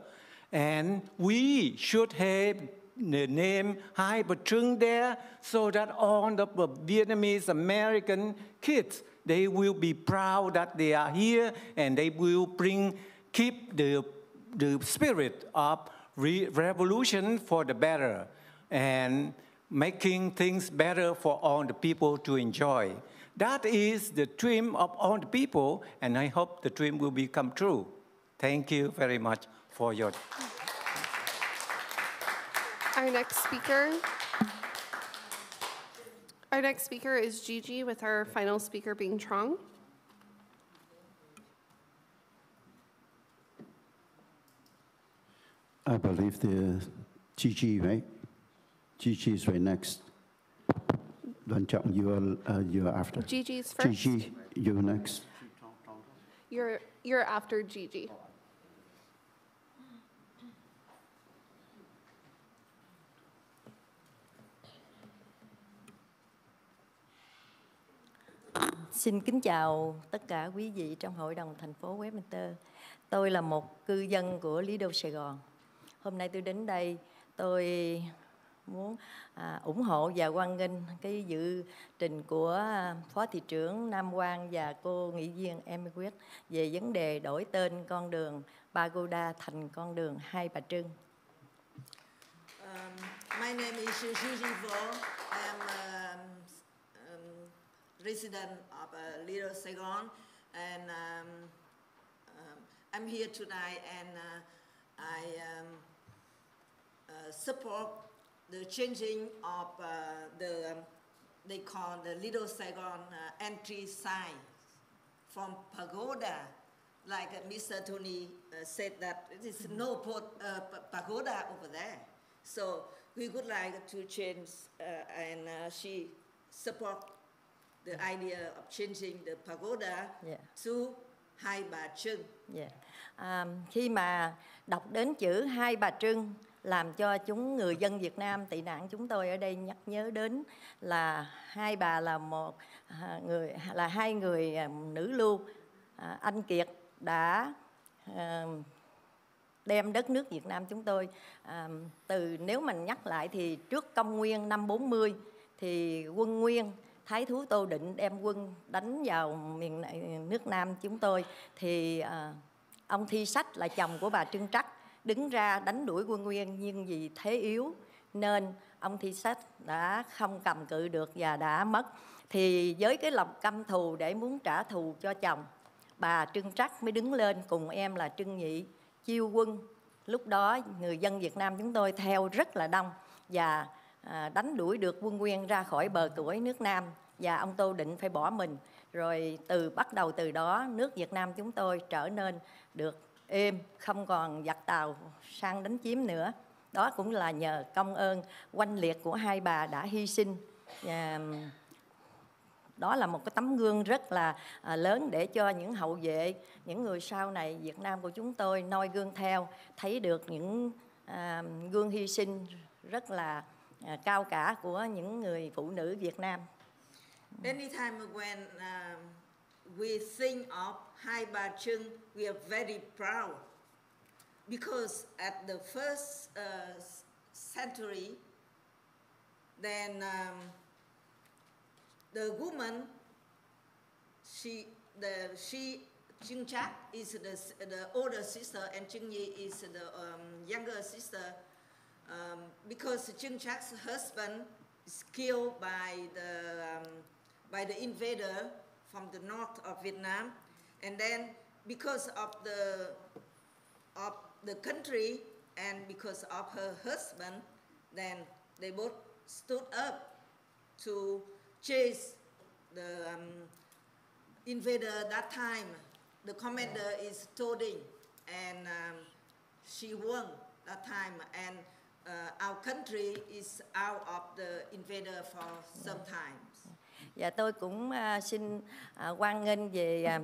[SPEAKER 3] And we should have the name Hai Ba Trưng there so that all the Vietnamese American kids, they will be proud that they are here, and they will keep the spirit of revolution for the better and making things better for all the people to enjoy. That is the dream of all the people, and I hope the dream will become true. Thank you very much for your...
[SPEAKER 2] Our next speaker is Gigi, with our final speaker being Trong.
[SPEAKER 1] I believe the Gigi, right? Gigi is right next. Don Trọng, you're after.
[SPEAKER 2] Gigi's first.
[SPEAKER 1] Gigi, you're next.
[SPEAKER 2] You're after Gigi.
[SPEAKER 22] Xin kính chào tất cả quý vị trong Hội đồng thành phố Westminster. Tôi là một cư dân của Lido Sài Gòn. Hôm nay tôi đến đây, tôi muốn ủng hộ và hoan nghênh cái dự trình của Phó Thị trưởng Nam Quang và cô nghị viên Amy West về vấn đề đổi tên con đường Pagoda thành con đường Hai Bà Trưng.
[SPEAKER 12] My name is Gigi Vo. I'm resident of Little Saigon, and I'm here tonight, and I support the changing of they call the Little Saigon entry sign from pagoda, like Mr. Tony said that there is no pagoda over there. So we would like to change, and she support the idea of changing the pagoda to Hai Bà Trưng.
[SPEAKER 22] Khi mà đọc đến chữ Hai Bà Trưng, làm cho người dân Việt Nam tị nạn chúng tôi ở đây nhắc nhớ đến là hai bà là hai người nữ lưu. Anh Kiệt đã đem đất nước Việt Nam chúng tôi từ, nếu mình nhắc lại thì trước công nguyên năm 40 thì quân Nguyên Thái thú Tô Định đem quân đánh vào miền nước Nam chúng tôi, thì ông Thi Sách là chồng của bà Trưng Trắc đứng ra đánh đuổi quân Nguyên, nhưng vì thế yếu nên ông Thi Sách đã không cầm cự được và đã mất. Thì với cái lòng căm thù để muốn trả thù cho chồng, bà Trưng Trắc mới đứng lên cùng em là Trưng Nhị chiêu quân. Lúc đó người dân Việt Nam chúng tôi theo rất là đông và đánh đuổi được quân Nguyên ra khỏi bờ củi nước Nam, và ông Tô Định phải bỏ mình. Rồi bắt đầu từ đó nước Việt Nam chúng tôi trở nên được êm, không còn giặc Tàu sang đánh chiếm nữa. Đó cũng là nhờ công ơn oanh liệt của hai bà đã hy sinh. Đó là một cái tấm gương rất là lớn để cho những hậu vệ, những người sau này Việt Nam của chúng tôi noi gương theo, thấy được những gương hy sinh rất là cao cả của những người phụ nữ Việt Nam.
[SPEAKER 12] Anytime when we think of Hai Bà Trưng, we are very proud because at the first century, then the woman, Trưng Trắc is the older sister and Trưng Nhi is the younger sister. Because Trưng Trac's husband is killed by the invader from the north of Vietnam, and then because of the country and because of her husband, then they both stood up to chase the invader. That time, the commander is Toding, and she won that time, and our country is out of the invader for some time.
[SPEAKER 22] Và tôi cũng xin hoan nghênh về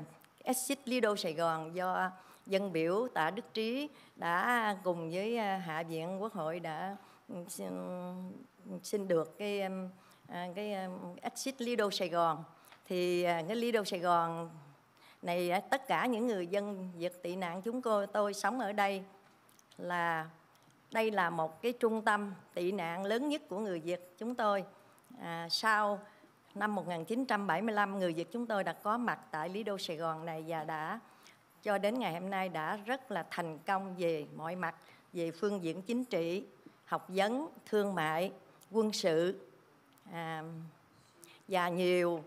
[SPEAKER 22] Exit Lido Sài Gòn do dân biểu Tạ Đức Trí đã cùng với Hạ viện Quốc hội đã xin được cái Exit Lido Sài Gòn. Thì cái Lido Sài Gòn này tất cả những người dân Việt tị nạn chúng tôi sống ở đây, đây là một cái trung tâm tị nạn lớn nhất của người Việt chúng tôi. Sau năm 1975, người Việt chúng tôi đã có mặt tại Lido Sài Gòn này và đã cho đến ngày hôm nay đã rất là thành công về mọi mặt, về phương diện chính trị, học vấn, thương mại, quân sự và nhiều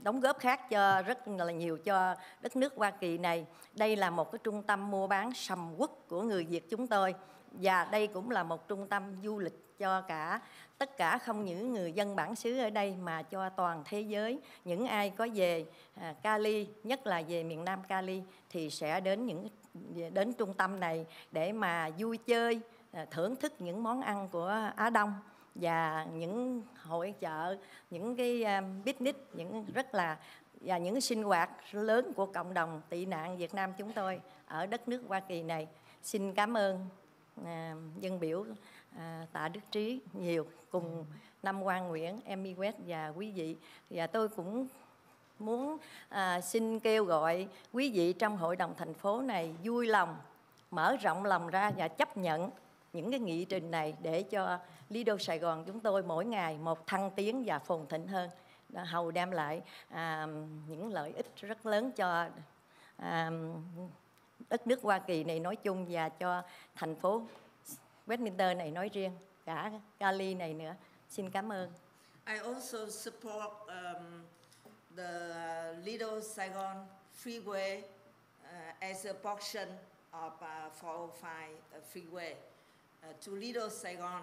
[SPEAKER 22] đóng góp khác cho rất là nhiều cho đất nước Hoa Kỳ này. Đây là một cái trung tâm mua bán sầm uất của người Việt chúng tôi, và đây cũng là một trung tâm du lịch cho tất cả không những người dân bản xứ ở đây mà cho toàn thế giới. Những ai có về Cali, nhất là về miền Nam Cali thì sẽ đến trung tâm này để mà vui chơi, thưởng thức những món ăn của Á Đông và những hội chợ, những cái picnic, và những sinh hoạt lớn của cộng đồng tị nạn Việt Nam chúng tôi ở đất nước Hoa Kỳ này. Xin cảm ơn dân biểu Tạ Đức Trí nhiều, cùng Năm Quang Nguyễn, Emmy West và quý vị. Và tôi cũng muốn xin kêu gọi quý vị trong hội đồng thành phố này vui lòng mở rộng lòng ra và chấp nhận những cái nghị trình này để cho Lido Sài Gòn chúng tôi mỗi ngày một thăng tiến và phồn thịnh hơn, hầu đem lại những lợi ích rất lớn cho đất nước Hoa Kỳ này nói chung và cho thành phố Westminster này nói riêng, cả Cali này nữa. Xin cảm ơn.
[SPEAKER 12] I also support the Lido Saigon freeway as a portion of 405 freeway to Lido Saigon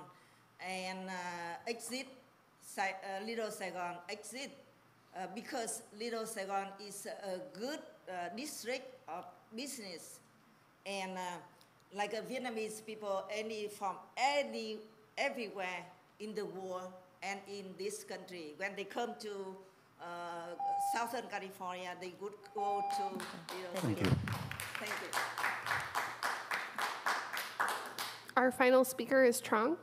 [SPEAKER 12] and exit Lido Saigon exit because Lido Saigon is a good district of business, and like a Vietnamese people from everywhere in the world and in this country, when they come to Southern California, they would go to Lido Saigon.
[SPEAKER 1] Thank you.
[SPEAKER 12] Thank you.
[SPEAKER 2] Our final speaker is Trong.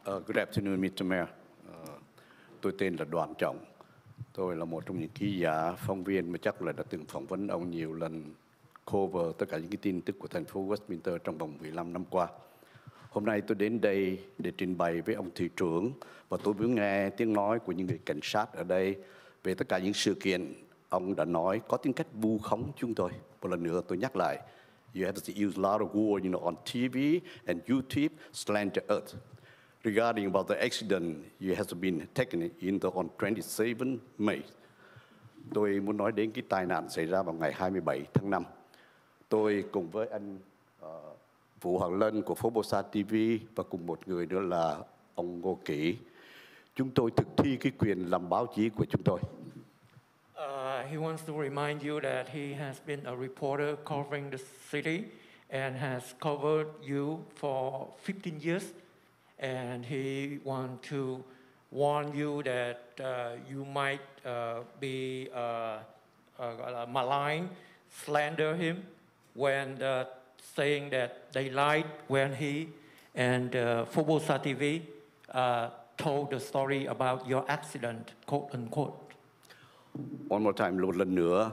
[SPEAKER 4] Good afternoon, Mr. Mayor. Tôi tên là Đoàn Trọng. Tôi là một trong những ký giả, phóng viên mà chắc là đã từng phỏng vấn ông nhiều lần, cover tất cả những cái tin tức của thành phố Westminster trong vòng 15 năm qua. Hôm nay tôi đến đây để trình bày với ông thị trưởng và tôi muốn nghe tiếng nói của những người cảnh sát ở đây về tất cả những sự kiện ông đã nói có tính cách vu khống chúng tôi. Một lần nữa tôi nhắc lại, you have to use a lot of word, on TV and YouTube, slander us. Regarding about the accident, you have been taken into on 27 May. Tôi muốn nói đến cái tai nạn xảy ra vào ngày 27 tháng 5. Tôi cùng với anh Vũ Hoàng Lân của Fobosa TV và cùng một người nữa là ông Ngô Kỷ. Chúng tôi thực thi cái quyền làm báo chí của chúng tôi.
[SPEAKER 8] He wants to remind you that he has been a reporter covering the city and has covered you for 15 years. And he wants to warn you that you might be malign, slander him when saying that they lied when he and Fobosa TV told the story about your accident, quote unquote.
[SPEAKER 4] One more time, một lần nữa,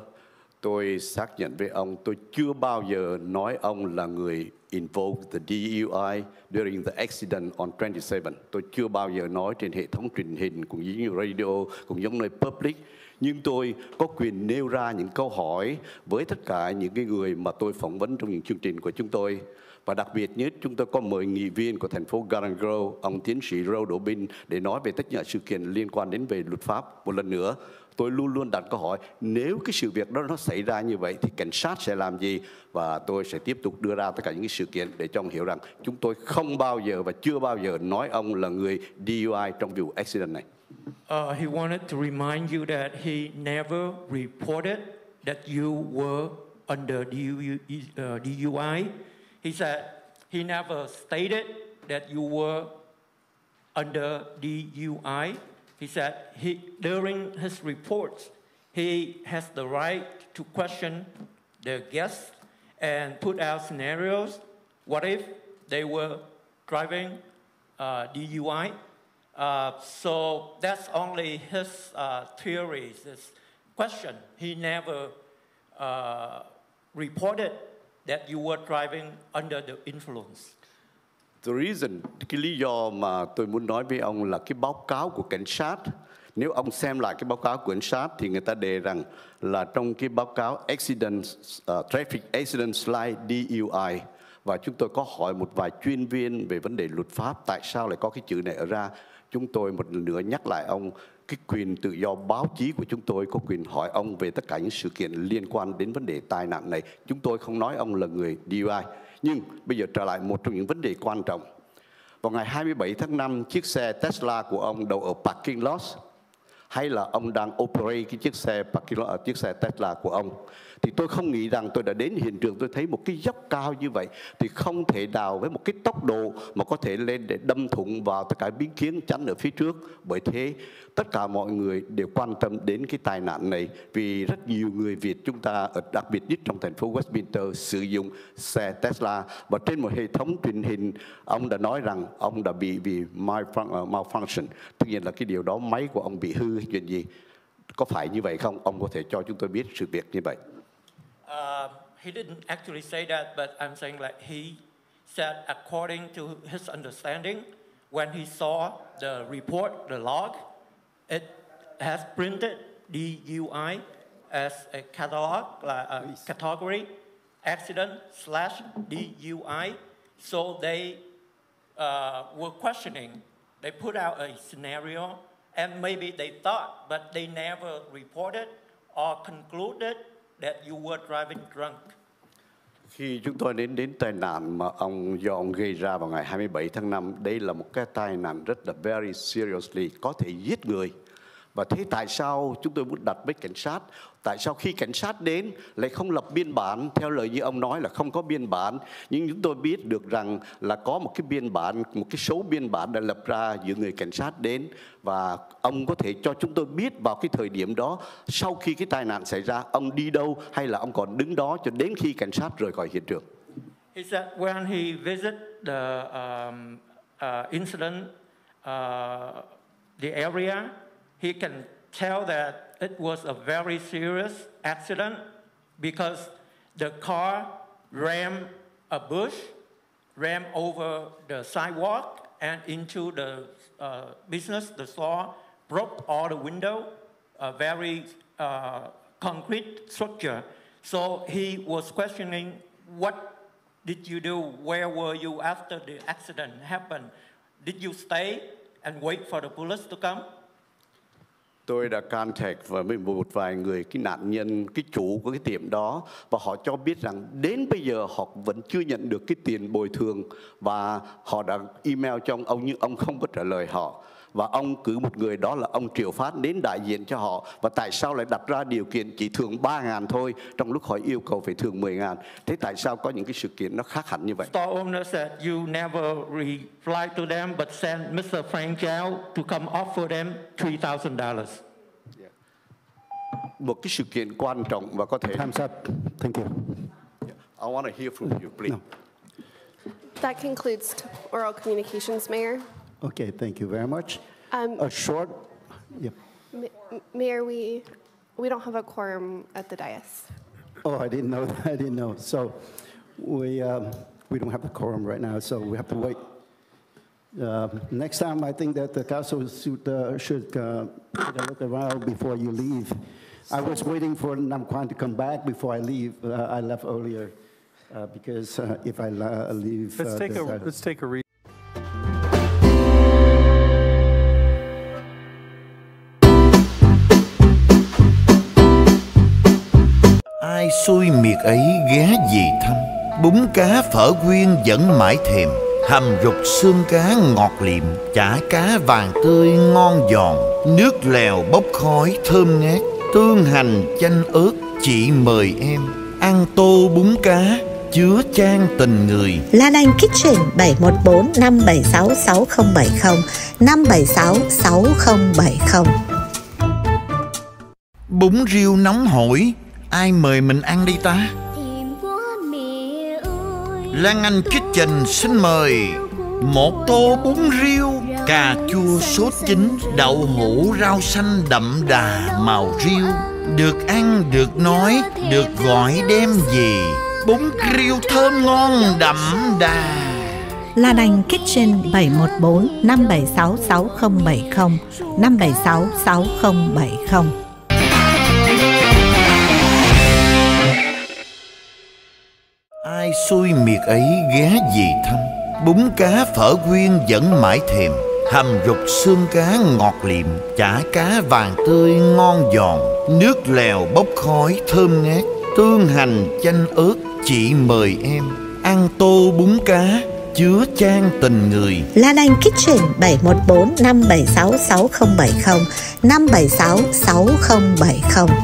[SPEAKER 4] tôi xác nhận với ông, tôi chưa bao giờ nói ông là người invoke the DUI during the accident on 27. Tôi chưa bao giờ nói trên hệ thống truyền hình, cũng giống như radio, cũng giống nơi public. Nhưng tôi có quyền nêu ra những câu hỏi với tất cả những cái người mà tôi phỏng vấn trong những chương trình của chúng tôi. Và đặc biệt nhất, chúng tôi có mời nghị viên của thành phố Garden Grove, ông tiến sĩ Rodobin, để nói về tất cả sự kiện liên quan đến về luật pháp. Một lần nữa, tôi luôn luôn đặt câu hỏi, nếu cái sự việc đó nó xảy ra như vậy thì cảnh sát sẽ làm gì? Và tôi sẽ tiếp tục đưa ra tất cả những cái sự kiện để cho ông hiểu rằng chúng tôi không bao giờ và chưa bao giờ nói ông là người DUI trong vụ accident này.
[SPEAKER 8] He wanted to remind you that he never reported that you were under DUI. He said he never stated that you were under DUI. He said during his reports, he has the right to question the guests and put out scenarios. What if they were driving DUI? So that's only his theories, his question. He never reported that you were driving under the influence.
[SPEAKER 4] The reason, cái lý do mà tôi muốn nói với ông là cái báo cáo của cảnh sát. Nếu ông xem lại cái báo cáo của cảnh sát thì người ta đề rằng là trong cái báo cáo accident, traffic accident slide DUI. Và chúng tôi có hỏi một vài chuyên viên về vấn đề luật pháp tại sao lại có cái chữ này ở ra. Chúng tôi một lần nữa nhắc lại ông, cái quyền tự do báo chí của chúng tôi có quyền hỏi ông về tất cả những sự kiện liên quan đến vấn đề tai nạn này. Chúng tôi không nói ông là người DUI. Nhưng bây giờ trở lại một trong những vấn đề quan trọng. Vào ngày 27 tháng 5, chiếc xe Tesla của ông đậu ở parking lot, hay là ông đang operate cái chiếc xe parking lot, chiếc xe Tesla của ông, thì tôi không nghĩ rằng tôi đã đến hiện trường, tôi thấy một cái dốc cao như vậy thì không thể đào với một cái tốc độ mà có thể lên để đâm thủng vào tất cả biến kiến chắn ở phía trước. Bởi thế tất cả mọi người đều quan tâm đến cái tai nạn này, vì rất nhiều người Việt chúng ta, đặc biệt nhất trong thành phố Westminster, sử dụng xe Tesla. Và trên một hệ thống truyền hình, ông đã nói rằng ông đã bị vì malfunction, tất nhiên là cái điều đó máy của ông bị hư hay chuyện gì. Có phải như vậy không? Ông có thể cho chúng tôi biết sự việc như vậy.
[SPEAKER 8] He didn't actually say that, but I'm saying like he said according to his understanding, when he saw the report, the log, it has printed DUI as a catalog, like a category, accident/DUI. So they were questioning. They put out a scenario, and maybe they thought, but they never reported or concluded that you were driving drunk.
[SPEAKER 4] Khi chúng tôi đến tai nạn mà do ông gây ra vào ngày 27 tháng 5, đây là một cái tai nạn rất là very seriously, có thể giết người. Và thế tại sao chúng tôi muốn đặt với cảnh sát? Tại sao khi cảnh sát đến lại không lập biên bản? Theo lời như ông nói là không có biên bản. Nhưng chúng tôi biết được rằng là có một cái biên bản, một cái số biên bản đã lập ra giữa người cảnh sát đến. Và ông có thể cho chúng tôi biết vào cái thời điểm đó, sau khi cái tai nạn xảy ra, ông đi đâu hay là ông còn đứng đó cho đến khi cảnh sát rời khỏi hiện trường?
[SPEAKER 8] He said when he visited the incident, the area, he can tell that it was a very serious accident because the car rammed a bush, rammed over the sidewalk and into the business, the store, broke all the window, a very concrete structure. So he was questioning, what did you do? Where were you after the accident happened? Did you stay and wait for the police to come?
[SPEAKER 4] Tôi đã contact với một vài người, cái nạn nhân, cái chủ của cái tiệm đó, và họ cho biết rằng đến bây giờ họ vẫn chưa nhận được cái tiền bồi thường, và họ đã email cho ông nhưng ông không có trả lời họ. Và ông cử một người, đó là ông Triệu Phát, đến đại diện cho họ. Và tại sao lại đặt ra điều kiện chỉ thưởng 3.000 thôi, trong lúc họ yêu cầu phải thưởng 10.000? Thế tại sao có những cái sự kiện nó khác hẳn như vậy?
[SPEAKER 8] Store owner said you never replied to them, but sent Mr. Frank Chow to come offer them $3,000.
[SPEAKER 4] Một cái sự kiện quan trọng và có thể.
[SPEAKER 1] Time's up. Thank you.
[SPEAKER 4] I want to hear from you, please.
[SPEAKER 1] No.
[SPEAKER 2] That concludes oral communications, Mayor.
[SPEAKER 1] Okay, thank you very much. A short, yeah.
[SPEAKER 2] Mayor, we don't have a quorum at the dais.
[SPEAKER 1] Oh, I didn't know that. I didn't know. So we don't have the quorum right now, so we have to wait. Next time, I think that the council should take a look around before you leave. I was waiting for Nam Quan to come back before I leave. I left earlier because if I leave,
[SPEAKER 5] let's take a read.
[SPEAKER 9] Ai xui miệt ấy ghé về thăm, bún cá phở quyên vẫn mãi thèm, hầm rục xương cá ngọt liệm, chả cá vàng tươi ngon giòn, nước lèo bốc khói thơm ngát, tương hành chanh ớt chị mời em, ăn tô bún cá chứa chan tình người.
[SPEAKER 23] Lan Anh Kitchen 714 576 6070 576 6070.
[SPEAKER 9] Bún riêu nóng hổi, ai mời mình ăn đi ta? Lan Anh Kitchen xin mời một tô bún riêu, cà chua sốt chín, đậu hũ rau xanh đậm đà màu riêu. Được ăn, được nói, được gọi đem về. Bún riêu thơm ngon đậm đà.
[SPEAKER 23] Lan Anh Kitchen 714 576 6070 576 6070.
[SPEAKER 9] Ai xui miệt ấy ghé về thăm, bún cá phở quyên vẫn mãi thèm, hầm rục xương cá ngọt liệm, chả cá vàng tươi ngon giòn, nước lèo bốc khói thơm ngát, tương hành chanh ớt chị mời em, ăn tô bún cá chứa chan tình người.
[SPEAKER 23] Lan Anh Kitchen 714 576 6070 576 6070.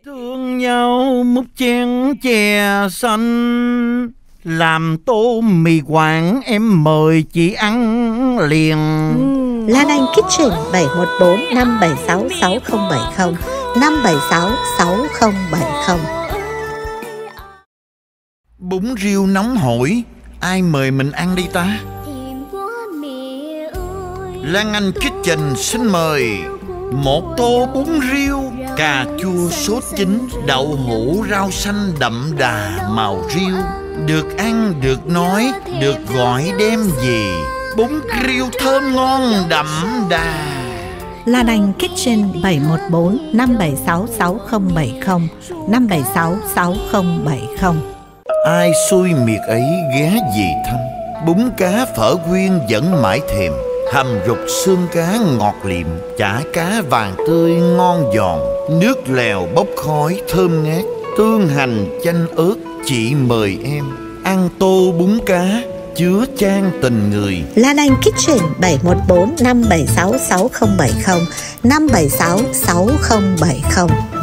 [SPEAKER 9] Thương nhau múc chén chè xanh, làm tô mì Quảng em mời chị ăn liền.
[SPEAKER 23] Lan Anh Kitchen 714 576 6070 576 6070.
[SPEAKER 9] Bún riêu nóng hổi, ai mời mình ăn đi ta? Lan Anh Kitchen xin mời một tô bún riêu, cà chua sốt chín, đậu hũ rau xanh đậm đà màu riêu. Được ăn, được nói, được gọi đem về. Bún riêu thơm ngon đậm đà.
[SPEAKER 23] Lan Anh Kitchen 714 576 6070 576 6070.
[SPEAKER 9] Ai xui miệt ấy ghé về thăm, bún cá phở quyên vẫn mãi thèm, hầm rục xương cá ngọt liệm, chả cá vàng tươi ngon giòn, nước lèo bốc khói thơm ngát, tương hành chanh ớt chị mời em, ăn tô bún cá chứa chan tình người.
[SPEAKER 23] Lan Anh Kitchen 714 576 6070 576 6070.